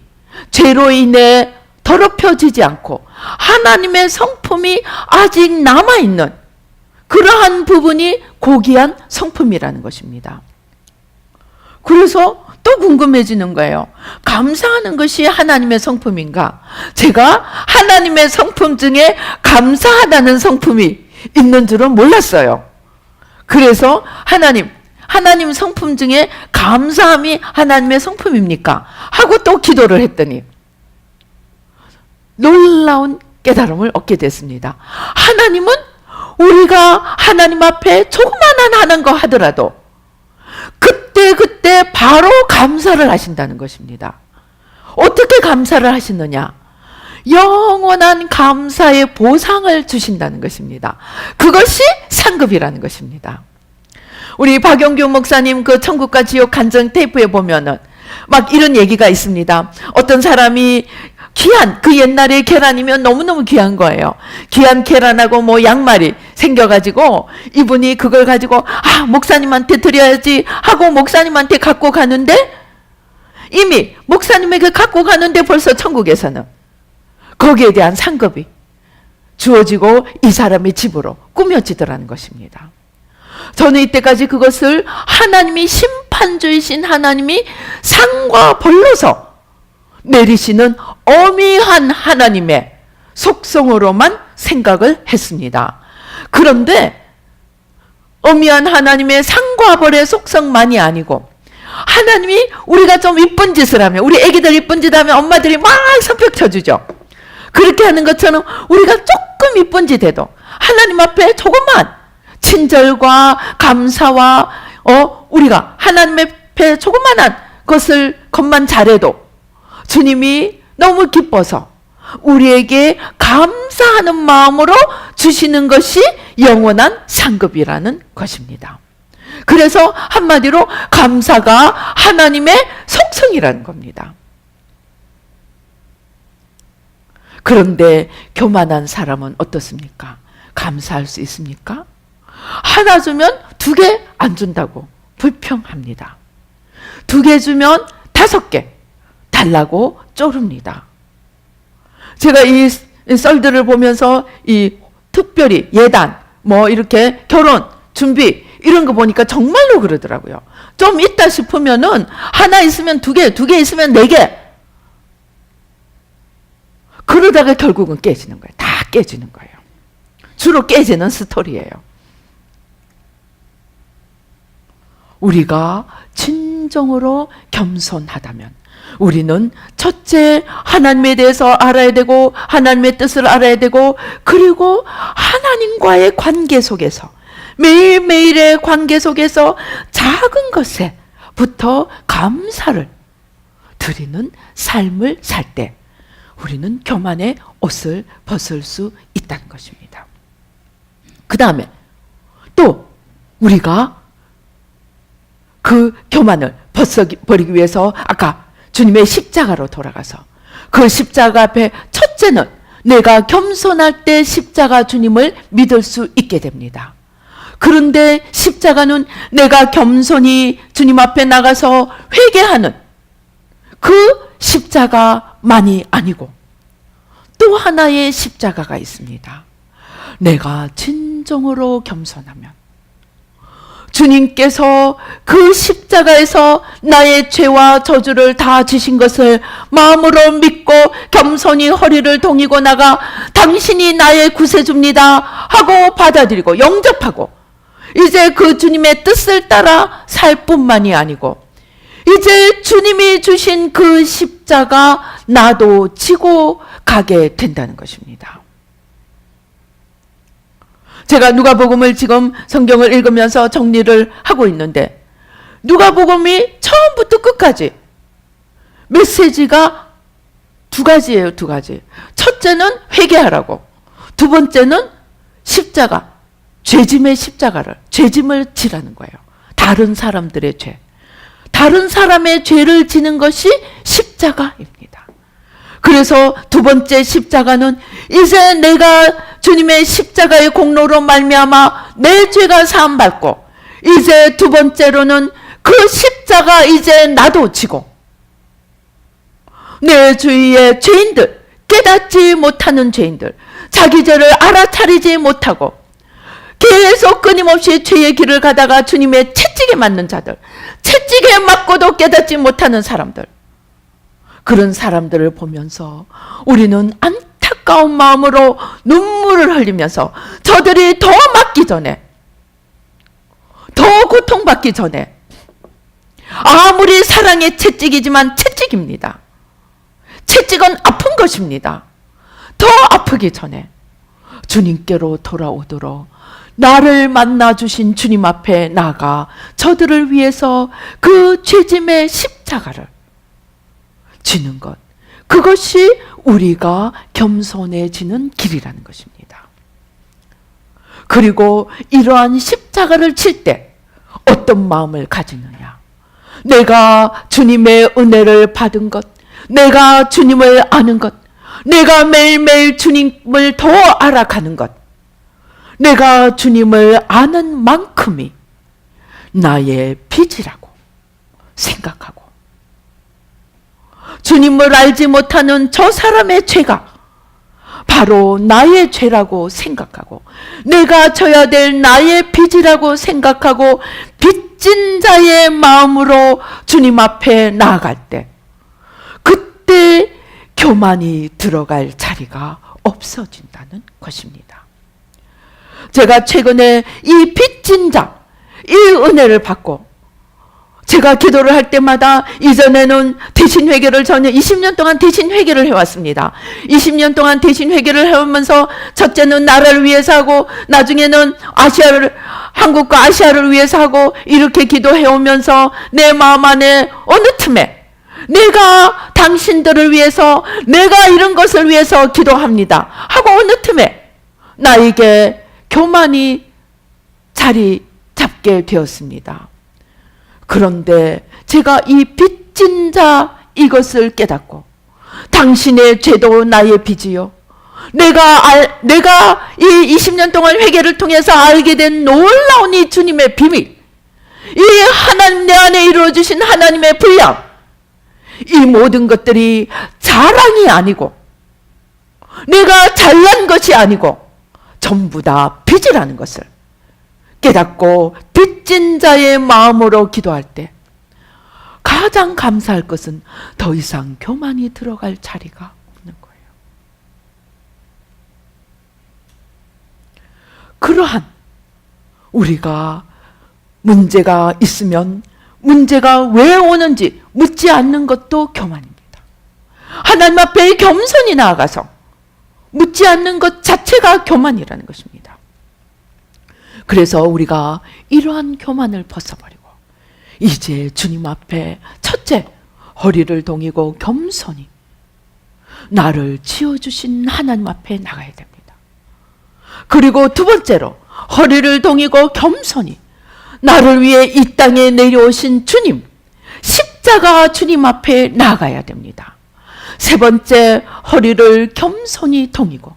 죄로 인해 더럽혀지지 않고 하나님의 성품이 아직 남아있는 그러한 부분이 고귀한 성품이라는 것입니다. 그래서 또 궁금해지는 거예요. 감사하는 것이 하나님의 성품인가? 제가 하나님의 성품 중에 감사하다는 성품이 있는 줄은 몰랐어요. 그래서 하나님 성품 중에 감사함이 하나님의 성품입니까? 하고 또 기도를 했더니 놀라운 깨달음을 얻게 됐습니다. 하나님은 우리가 하나님 앞에 조그마한 하는 거 하더라도 그때 바로 감사를 하신다는 것입니다. 어떻게 감사를 하시느냐? 영원한 감사의 보상을 주신다는 것입니다. 그것이 상급이라는 것입니다. 우리 박영규 목사님 그 천국과 지옥 간증 테이프에 보면은 막 이런 얘기가 있습니다. 어떤 사람이 그 옛날에 계란이면 너무너무 귀한 거예요. 귀한 계란하고 뭐 양말이 생겨가지고 이분이 그걸 가지고 목사님한테 드려야지 하고 목사님한테 갖고 가는데 이미 목사님에게 갖고 가는데 벌써 천국에서는 거기에 대한 상급이 주어지고 이 사람의 집으로 꾸며지더라는 것입니다. 저는 이때까지 그것을 하나님이 심판주이신 하나님이 상과 벌로서 내리시는 어미한 하나님의 속성으로만 생각을 했습니다. 그런데 어미한 하나님의 상과 벌의 속성만이 아니고 하나님이 우리가 좀 이쁜 짓을 하면 우리 애기들 이쁜 짓 하면 엄마들이 막 선풍 쳐주죠. 그렇게 하는 것처럼 우리가 조금 이쁜 짓 해도 하나님 앞에 조금만 친절과 감사와 우리가 하나님 앞에 조그만한 것만 잘해도 주님이 너무 기뻐서 우리에게 감사하는 마음으로 주시는 것이 영원한 상급이라는 것입니다. 그래서 한마디로 감사가 하나님의 속성이라는 겁니다. 그런데 교만한 사람은 어떻습니까? 감사할 수 있습니까? 하나 주면 2개 안 준다고 불평합니다. 2개 주면 5개 달라고 쪼릅니다. 제가 이 썰들을 보면서 이 특별히 예단 뭐 이렇게 결혼 준비 이런 거 보니까 정말로 그러더라고요. 좀 있다 싶으면은 하나 있으면 2개, 2개 있으면 4개. 그러다가 결국은 깨지는 거예요. 다 깨지는 거예요. 주로 깨지는 스토리예요. 우리가 진정으로 겸손하다면 우리는 첫째 하나님에 대해서 알아야 되고 하나님의 뜻을 알아야 되고 그리고 하나님과의 관계 속에서 매일매일의 관계 속에서 작은 것에부터 감사를 드리는 삶을 살 때 우리는 교만의 옷을 벗을 수 있다는 것입니다. 그 다음에 또 우리가 그 교만을 벗어버리기 위해서 아까 주님의 십자가로 돌아가서 그 십자가 앞에 첫째는 내가 겸손할 때 십자가 주님을 믿을 수 있게 됩니다. 그런데 십자가는 내가 겸손히 주님 앞에 나가서 회개하는 그 십자가만이 아니고 또 하나의 십자가가 있습니다. 내가 진정으로 심정으로 겸손하면 주님께서 그 십자가에서 나의 죄와 저주를 다 지신 것을 마음으로 믿고 겸손히 허리를 동이고 나가 당신이 나의 구세주입니다 하고 받아들이고 영접하고 이제 그 주님의 뜻을 따라 살 뿐만이 아니고 이제 주님이 주신 그 십자가 나도 지고 가게 된다는 것입니다. 제가 누가복음을 지금 성경을 읽으면서 정리를 하고 있는데 누가복음이 처음부터 끝까지 메시지가 두 가지예요. 두 가지. 첫째는 회개하라고, 두 번째는 십자가, 죄짐의 십자가를, 죄짐을 지라는 거예요. 다른 사람들의 죄, 다른 사람의 죄를 지는 것이 십자가입니다. 그래서 두 번째 십자가는 이제 내가 주님의 십자가의 공로로 말미암아 내 죄가 사함받고 이제 두 번째로는 그 십자가 이제 나도 지고 내 주위의 죄인들, 깨닫지 못하는 죄인들, 자기 죄를 알아차리지 못하고 계속 끊임없이 죄의 길을 가다가 주님의 채찍에 맞는 자들, 채찍에 맞고도 깨닫지 못하는 사람들, 그런 사람들을 보면서 우리는 안타까운 마음으로 눈물을 흘리면서 저들이 더 맞기 전에, 더 고통받기 전에, 아무리 사랑의 채찍이지만 채찍입니다. 채찍은 아픈 것입니다. 더 아프기 전에 주님께로 돌아오도록 나를 만나주신 주님 앞에 나가 저들을 위해서 그 죄짐의 십자가를 지는 것, 그것이 우리가 겸손해지는 길이라는 것입니다. 그리고 이러한 십자가를 칠 때 어떤 마음을 가지느냐, 내가 주님의 은혜를 받은 것, 내가 주님을 아는 것, 내가 매일매일 주님을 더 알아가는 것, 내가 주님을 아는 만큼이 나의 빚이라고 생각하고 주님을 알지 못하는 저 사람의 죄가 바로 나의 죄라고 생각하고 내가 져야 될 나의 빚이라고 생각하고 빚진 자의 마음으로 주님 앞에 나아갈 때 그때 교만이 들어갈 자리가 없어진다는 것입니다. 제가 최근에 이 빚진 자, 이 은혜를 받고 제가 기도를 할 때마다 이전에는 대신 회개를 전혀 20년 동안 대신 회개를 해왔습니다. 20년 동안 대신 회개를 해오면서 첫째는 나라를 위해서 하고 나중에는 한국과 아시아를 위해서 하고 이렇게 기도해오면서 내 마음 안에 어느 틈에 내가 당신들을 위해서 내가 이런 것을 위해서 기도합니다 하고 어느 틈에 나에게 교만이 자리 잡게 되었습니다. 그런데 제가 이 빚진 자 이것을 깨닫고 당신의 죄도 나의 빚이요, 내가 이 20년 동안 회개를 통해서 알게 된 놀라운 이 주님의 비밀, 이 하나님 내 안에 이루어주신 하나님의 분량, 이 모든 것들이 자랑이 아니고 내가 잘난 것이 아니고 전부 다 빚이라는 것을 깨닫고 빚진 자의 마음으로 기도할 때 가장 감사할 것은 더 이상 교만이 들어갈 자리가 없는 거예요. 그러한 우리가 문제가 있으면 문제가 왜 오는지 묻지 않는 것도 교만입니다. 하나님 앞에 겸손히 나아가서 묻지 않는 것 자체가 교만이라는 것입니다. 그래서 우리가 이러한 교만을 벗어버리고 이제 주님 앞에 첫째 허리를 동이고 겸손히 나를 지어주신 하나님 앞에 나가야 됩니다. 그리고 두 번째로 허리를 동이고 겸손히 나를 위해 이 땅에 내려오신 주님, 십자가 주님 앞에 나가야 됩니다. 세 번째, 허리를 겸손히 동이고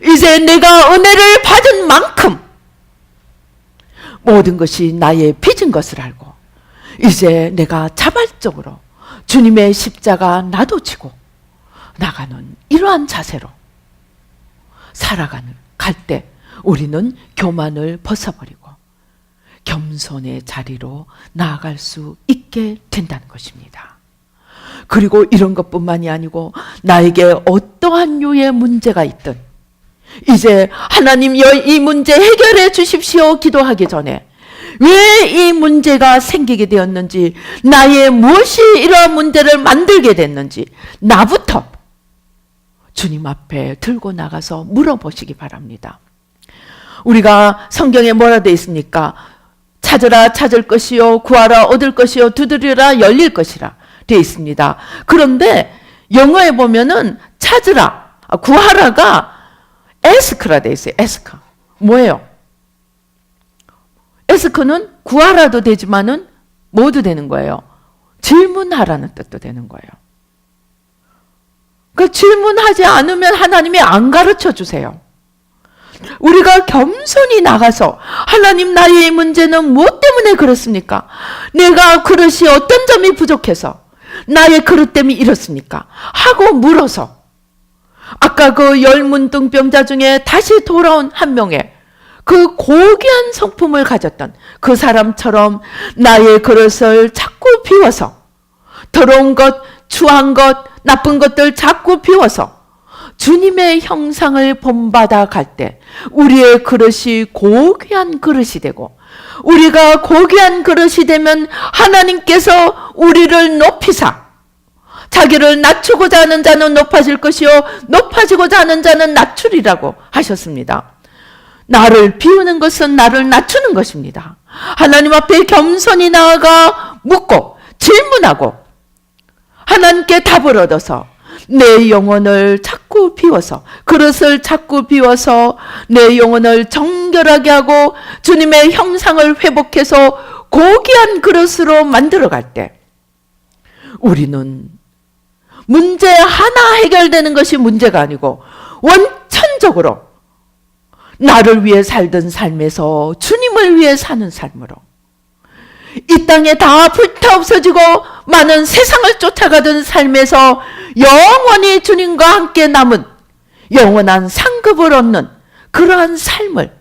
이제 내가 은혜를 받은 만큼 모든 것이 나의 빚인 것을 알고 이제 내가 자발적으로 주님의 십자가 나도 지고 나가는 이러한 자세로 살아갈 때 우리는 교만을 벗어버리고 겸손의 자리로 나아갈 수 있게 된다는 것입니다. 그리고 이런 것뿐만이 아니고 나에게 어떠한 류의 문제가 있든 이제 하나님 이 문제 해결해 주십시오 기도하기 전에 왜 이 문제가 생기게 되었는지, 나의 무엇이 이러한 문제를 만들게 됐는지 나부터 주님 앞에 들고 나가서 물어보시기 바랍니다. 우리가 성경에 뭐라 되어 있습니까? 찾으라 찾을 것이요, 구하라 얻을 것이요, 두드리라 열릴 것이라 되어 있습니다. 그런데 영어에 보면은 찾으라, 구하라가 ask라 되어 있어요. ask. 뭐예요? ask는 구하라도 되지만은 뭐도 되는 거예요? 질문하라는 뜻도 되는 거예요. 그 질문하지 않으면 하나님이 안 가르쳐 주세요. 우리가 겸손히 나가서 하나님, 나의 문제는 무엇 때문에 그렇습니까? 내가 그릇이 어떤 점이 부족해서 나의 그릇 때문에 이렇습니까? 하고 물어서 아까 그 열문둥병자 중에 다시 돌아온 한 명의 그 고귀한 성품을 가졌던 그 사람처럼 나의 그릇을 자꾸 비워서 더러운 것, 추한 것, 나쁜 것들 자꾸 비워서 주님의 형상을 본받아 갈 때 우리의 그릇이 고귀한 그릇이 되고, 우리가 고귀한 그릇이 되면 하나님께서 우리를 높이사 자기를 낮추고자 하는 자는 높아질 것이요 높아지고자 하는 자는 낮추리라고 하셨습니다. 나를 비우는 것은 나를 낮추는 것입니다. 하나님 앞에 겸손히 나아가 묻고 질문하고 하나님께 답을 얻어서 내 영혼을 자꾸 비워서, 그릇을 자꾸 비워서 내 영혼을 정결하게 하고 주님의 형상을 회복해서 고귀한 그릇으로 만들어갈 때 우리는 문제 하나 해결되는 것이 문제가 아니고 원천적으로 나를 위해 살던 삶에서 주님을 위해 사는 삶으로, 이 땅에 다 불타 없어지고 많은 세상을 쫓아가던 삶에서 영원히 주님과 함께 남은 영원한 상급을 얻는 그러한 삶을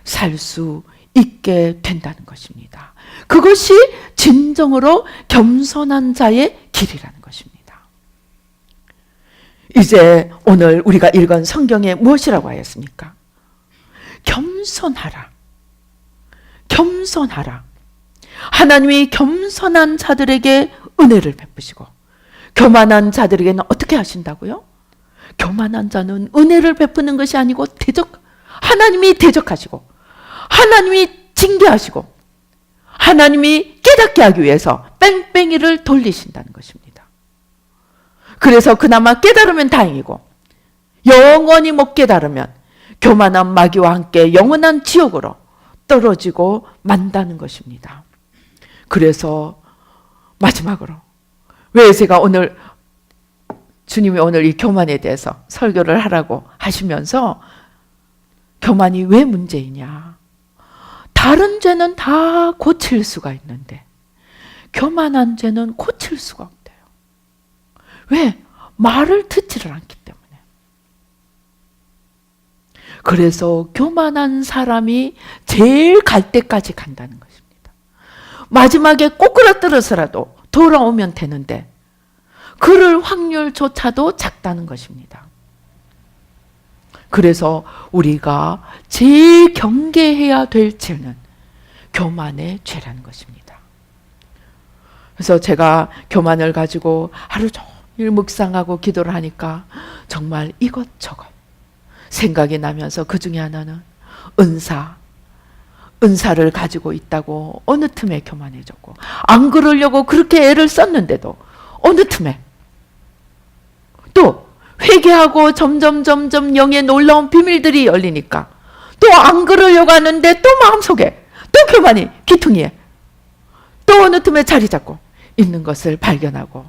살 수 있게 된다는 것입니다. 그것이 진정으로 겸손한 자의 길이라는 것입니다. 이제 오늘 우리가 읽은 성경에 무엇이라고 하였습니까? 겸손하라. 겸손하라. 하나님이 겸손한 자들에게 은혜를 베푸시고 교만한 자들에게는 어떻게 하신다고요? 교만한 자는 은혜를 베푸는 것이 아니고 하나님이 대적하시고 하나님이 징계하시고 하나님이 깨닫게 하기 위해서 뺑뺑이를 돌리신다는 것입니다. 그래서 그나마 깨달으면 다행이고 영원히 못 깨달으면 교만한 마귀와 함께 영원한 지옥으로 떨어지고 만다는 것입니다. 그래서 마지막으로 왜 제가 오늘 주님이 오늘 이 교만에 대해서 설교를 하라고 하시면서 교만이 왜 문제이냐? 다른 죄는 다 고칠 수가 있는데 교만한 죄는 고칠 수가 없대요. 왜? 말을 듣지를 않기 때문에. 그래서 교만한 사람이 제일 갈 때까지 간다는 것입니다. 마지막에 꼬꾸라뜨려서라도 돌아오면 되는데 그럴 확률조차도 작다는 것입니다. 그래서 우리가 제일 경계해야 될 죄는 교만의 죄라는 것입니다. 그래서 제가 교만을 가지고 하루 종일 묵상하고 기도를 하니까 정말 이것저것 생각이 나면서 그 중에 하나는 은사를 가지고 있다고 어느 틈에 교만해졌고, 안 그러려고 그렇게 애를 썼는데도 어느 틈에 또 회개하고 점점 영의 놀라운 비밀들이 열리니까 또 안 그러려고 하는데 또 마음속에 또 교만이 기퉁이에 또 어느 틈에 자리 잡고 있는 것을 발견하고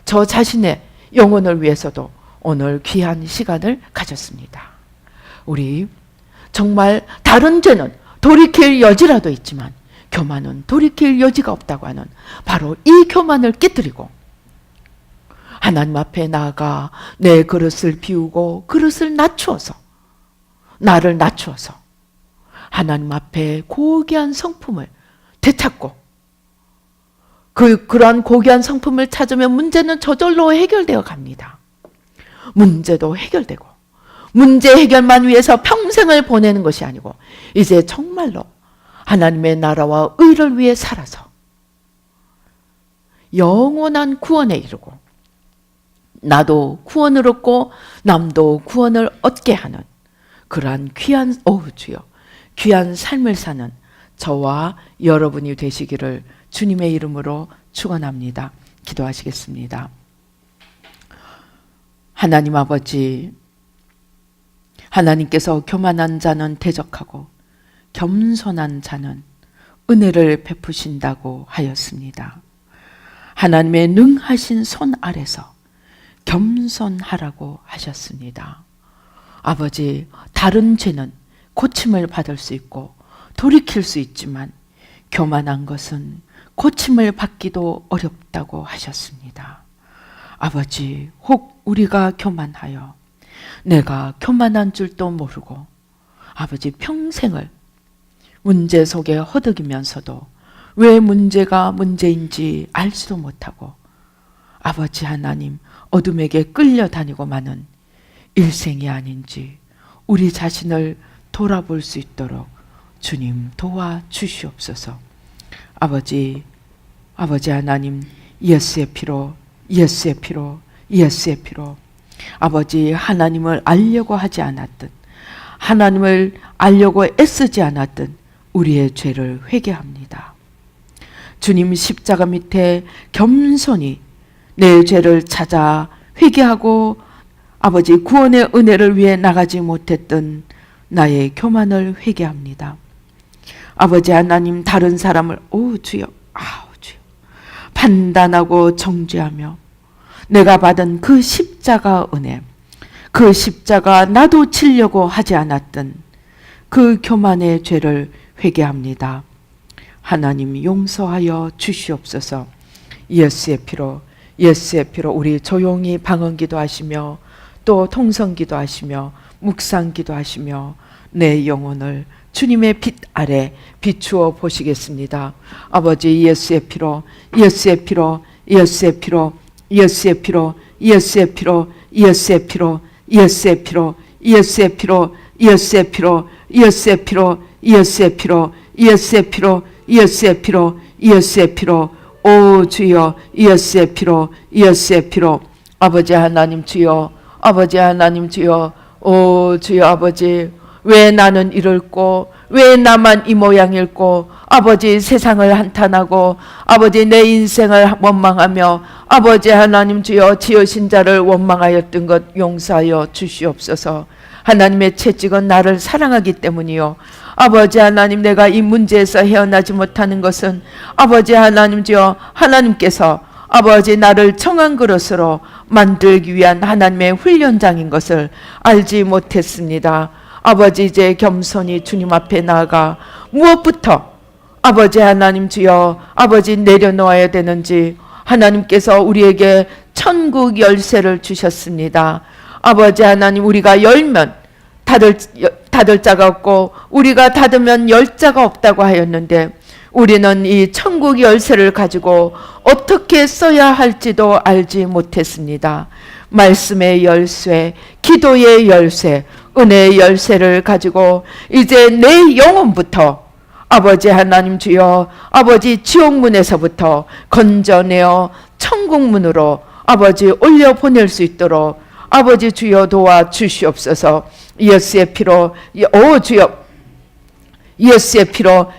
저 자신의 영혼을 위해서도 오늘 귀한 시간을 가졌습니다. 우리 정말 다른 죄는 돌이킬 여지라도 있지만 교만은 돌이킬 여지가 없다고 하는 바로 이 교만을 깨뜨리고 하나님 앞에 나아가 내 그릇을 비우고 그릇을 낮추어서 나를 낮추어서 하나님 앞에 고귀한 성품을 되찾고 그런 고귀한 성품을 찾으면 문제는 저절로 해결되어 갑니다. 문제도 해결되고 문제 해결만 위해서 평생을 보내는 것이 아니고 이제 정말로 하나님의 나라와 의를 위해 살아서 영원한 구원에 이르고 나도 구원을 얻고 남도 구원을 얻게 하는 그러한 주여 귀한 삶을 사는 저와 여러분이 되시기를 주님의 이름으로 축원합니다. 기도하시겠습니다. 하나님 아버지, 하나님께서 교만한 자는 대적하고 겸손한 자는 은혜를 베푸신다고 하였습니다. 하나님의 능하신 손 아래서 겸손하라고 하셨습니다. 아버지, 다른 죄는 고침을 받을 수 있고 돌이킬 수 있지만 교만한 것은 고침을 받기도 어렵다고 하셨습니다. 아버지, 혹 우리가 교만하여 내가 교만한 줄도 모르고 아버지 평생을 문제 속에 허덕이면서도 왜 문제가 문제인지 알지도 못하고 아버지 하나님 어둠에게 끌려다니고 마는 일생이 아닌지 우리 자신을 돌아볼 수 있도록 주님 도와주시옵소서. 아버지 하나님 예수의 피로 아버지 하나님을 알려고 하지 않았든 하나님을 알려고 애쓰지 않았든 우리의 죄를 회개합니다. 주님 십자가 밑에 겸손히 내 죄를 찾아 회개하고 아버지 구원의 은혜를 위해 나가지 못했던 나의 교만을 회개합니다. 아버지 하나님 다른 사람을 주여 판단하고 정죄하며 내가 받은 그 십자가 은혜, 그 십자가 나도 지려고 하지 않았던 그 교만의 죄를 회개합니다. 하나님 용서하여 주시옵소서. 예수의 피로 우리 조용히 방언기도 하시며 또 통성기도 하시며 묵상기도 하시며 내 영혼을 주님의 빛 아래 비추어 보시겠습니다. 아버지 예수의 피로 오 주여 예수의 피로 아버지 하나님 주여 오 주여 아버지 왜 나는 이럴꼬 왜 나만 이 모양일꼬 아버지 세상을 한탄하고 아버지 내 인생을 원망하며 아버지 하나님 주여 지으신 자를 원망하였던 것 용서하여 주시옵소서. 하나님의 채찍은 나를 사랑하기 때문이요 아버지 하나님 내가 이 문제에서 헤어나지 못하는 것은 아버지 하나님 주여 하나님께서 아버지 나를 청한 그릇으로 만들기 위한 하나님의 훈련장인 것을 알지 못했습니다. 아버지 이제 겸손히 주님 앞에 나아가 무엇부터 아버지 하나님 주여 아버지 내려놓아야 되는지 하나님께서 우리에게 천국 열쇠를 주셨습니다. 아버지 하나님 우리가 열면 닫을 자가 없고 우리가 닫으면 열 자가 없다고 하였는데 우리는 이 천국 열쇠를 가지고 어떻게 써야 할지도 알지 못했습니다. 말씀의 열쇠, 기도의 열쇠, 은혜의 열쇠를 가지고 이제 내 영혼부터 아버지 하나님 주여 아버지 지옥문에서부터 건져내어 천국문으로 아버지 올려보낼 수 있도록 아버지 주여 도와주시옵소서. 예수의 피로 오 주여 예수의 피로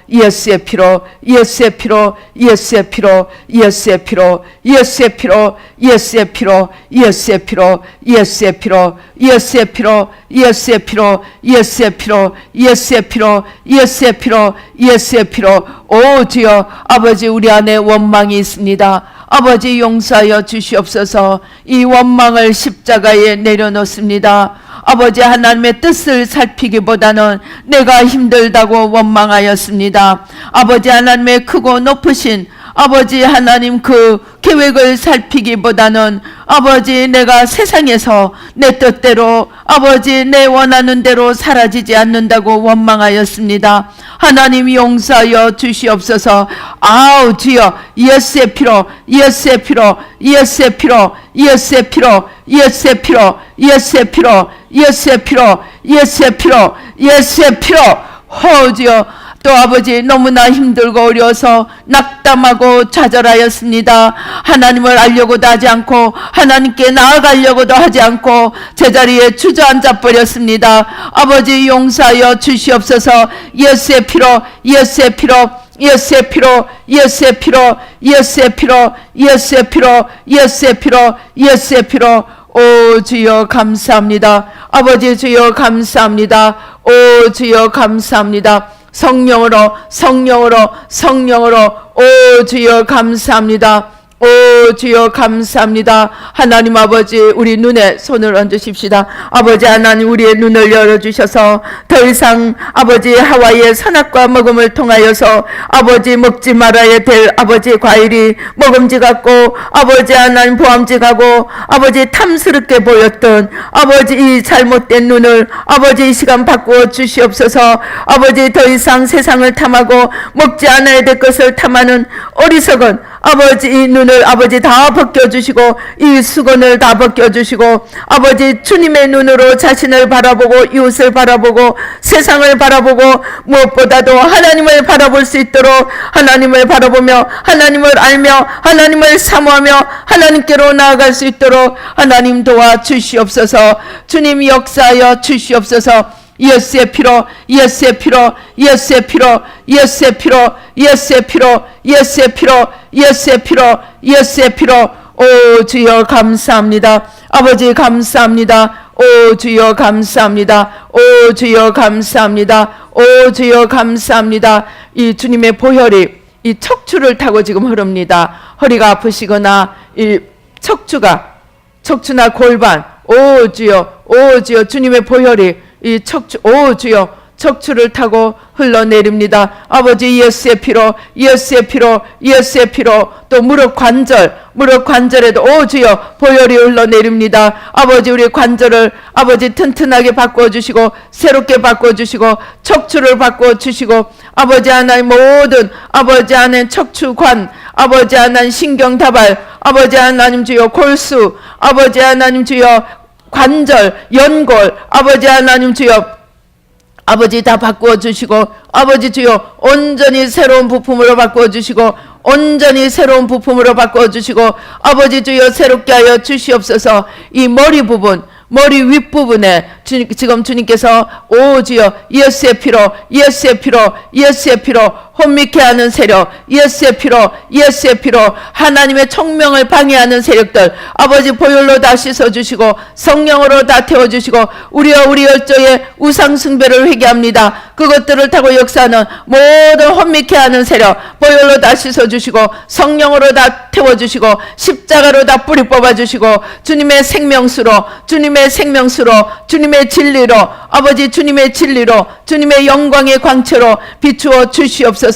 오 주여 아버지 우리 안에 원망이 있습니다. 아버지 용서하여 주시옵소서. 이 원망을 십자가에 내려놓습니다. 아버지 하나님의 뜻을 살피기보다는 내가 힘들다고 원망하였습니다. 아버지 하나님의 크고 높으신 아버지 하나님 그 계획을 살피기보다는 아버지 내가 세상에서 내 뜻대로 아버지 내 원하는 대로 사라지지 않는다고 원망하였습니다. 하나님 용서하여 주시옵소서. 아우 주여 예수의 피로 예수의 피로 예수의 피로 예수의 피로 예수의 피로 예수의 피로 예수의 피로 예수의 피로 예수의 피로 주여 또 아버지 너무나 힘들고 어려워서 낙담하고 좌절하였습니다. 하나님을 알려고도 하지 않고 하나님께 나아가려고도 하지 않고 제자리에 주저앉아 버렸습니다. 아버지 용서하여 주시옵소서. 예수의 피로 예수의 피로 예수의 피로 예수의 피로 예수의 피로 예수의 피로 예수의 피로 예수의 피로 오 주여 감사합니다. 아버지 주여 감사합니다. 오 주여 감사합니다. 성령으로 성령으로 성령으로 오 주여 감사합니다. 오 주여 감사합니다. 하나님 아버지 우리 눈에 손을 얹으십시다. 아버지 하나님 우리의 눈을 열어주셔서 더 이상 아버지 하와이의 선악과 먹음을 통하여서 아버지 먹지 말아야 될 아버지 과일이 먹음지 같고 아버지 하나님 보암지 가고 아버지 탐스럽게 보였던 아버지 이 잘못된 눈을 아버지 이 시간 바꾸어 주시옵소서. 아버지 더 이상 세상을 탐하고 먹지 않아야 될 것을 탐하는 어리석은 아버지 이 눈을 아버지 다 벗겨주시고 이 수건을 다 벗겨주시고 아버지 주님의 눈으로 자신을 바라보고 이웃을 바라보고 세상을 바라보고 무엇보다도 하나님을 바라볼 수 있도록 하나님을 바라보며 하나님을 알며 하나님을 사모하며 하나님께로 나아갈 수 있도록 하나님 도와주시옵소서. 주님 역사하여 주시옵소서. 예수의 피로 예수의 피로 예수의 피로 예수의 피로 예수의 피로 예수의 피로 예수의 피로 예수의 피로 오 주여 감사합니다. 아버지 감사합니다. 오 주여 감사합니다. 오 주여 감사합니다. 오 주여 감사합니다. 이 주님의 보혈이 이 척추를 타고 지금 흐릅니다. 허리가 아프시거나 이 척추나 골반 오 주여 주님의 보혈이 이 척추 오 주여 척추를 타고 흘러내립니다. 아버지 예수의 피로 예수의 피로 예수의 피로 또 무릎 관절에도 오 주여 보혈이 흘러내립니다. 아버지 우리 관절을 아버지 튼튼하게 바꿔주시고 새롭게 바꿔주시고 척추를 바꿔주시고 아버지 하나님 모든 아버지 하나님 척추관 아버지 하나님 신경다발 아버지 하나님 주여 골수 아버지 하나님 주여 관절 연골 아버지 하나님 주여 아버지 다 바꾸어 주시고 아버지 주여 온전히 새로운 부품으로 바꾸어 주시고 온전히 새로운 부품으로 바꾸어 주시고 아버지 주여 새롭게 하여 주시옵소서. 이 머리 윗부분에 지금 주님께서 오 주여 예수의 피로 예수의 피로 예수의 피로 혼미케 하는 세력 예수의 피로 예수의 피로 하나님의 총명을 방해하는 세력들 아버지 보혈로 다 씻어주시고 성령으로 다 태워주시고 우리와 우리 열조의 우상숭배를 회개합니다. 그것들을 타고 역사하는 모든 혼미케 하는 세력 보혈로 다 씻어주시고 성령으로 다 태워주시고 십자가로 다 뿌리 뽑아주시고 주님의 생명수로 주님의 진리로 아버지 주님의 진리로 주님의 영광의 광채로 비추어 주시옵소서.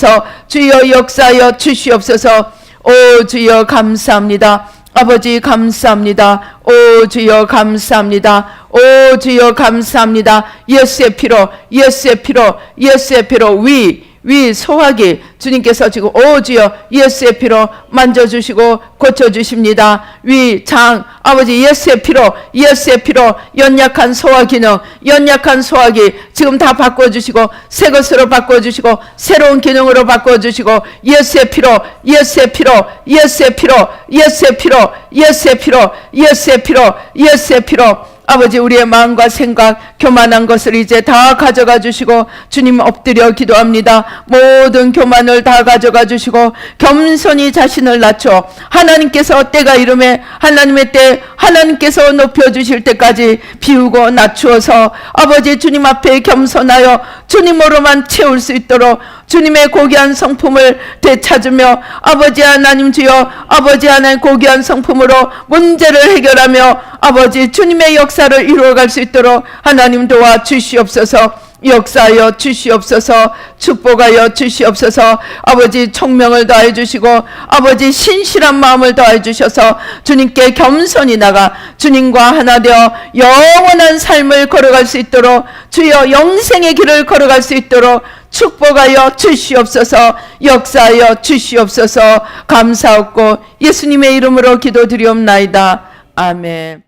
주여 역사하여 주시옵소서. 오 주여 감사합니다. 아버지 감사합니다. 오 주여 감사합니다. 오 주여 감사합니다. 예수의 피로 예수의 피로 예수의 피로 위 소화기 주님께서 지금 오 주여 예수의 피로 만져주시고 고쳐주십니다. 위 장 아버지 예수의 피로 연약한 소화기능 연약한 소화기 지금 다 바꿔주시고 새 것으로 바꿔주시고 새로운 기능으로 바꿔주시고 예수의 피로 예수의 피로 예수의 피로 예수의 피로 예수의 피로 예수의 피로 예수의 피로 아버지 우리의 마음과 생각 교만한 것을 이제 다 가져가 주시고 주님 엎드려 기도합니다. 모든 교만을 다 가져가 주시고 겸손히 자신을 낮춰 하나님께서 때가 이름에 하나님의 때 하나님께서 높여주실 때까지 비우고 낮추어서 아버지 주님 앞에 겸손하여 주님으로만 채울 수 있도록 주님의 고귀한 성품을 되찾으며 아버지 하나님 주여 아버지 하나님 고귀한 성품으로 문제를 해결하며 아버지 주님의 역사를 이루어갈 수 있도록 하나님 도와주시옵소서. 역사하여 주시옵소서. 축복하여 주시옵소서. 아버지 총명을 더해 주시고 아버지 신실한 마음을 더해 주셔서 주님께 겸손히 나가 주님과 하나 되어 영원한 삶을 걸어갈 수 있도록 주여 영생의 길을 걸어갈 수 있도록 축복하여 주시옵소서. 역사하여 주시옵소서. 감사하고 예수님의 이름으로 기도드리옵나이다. 아멘.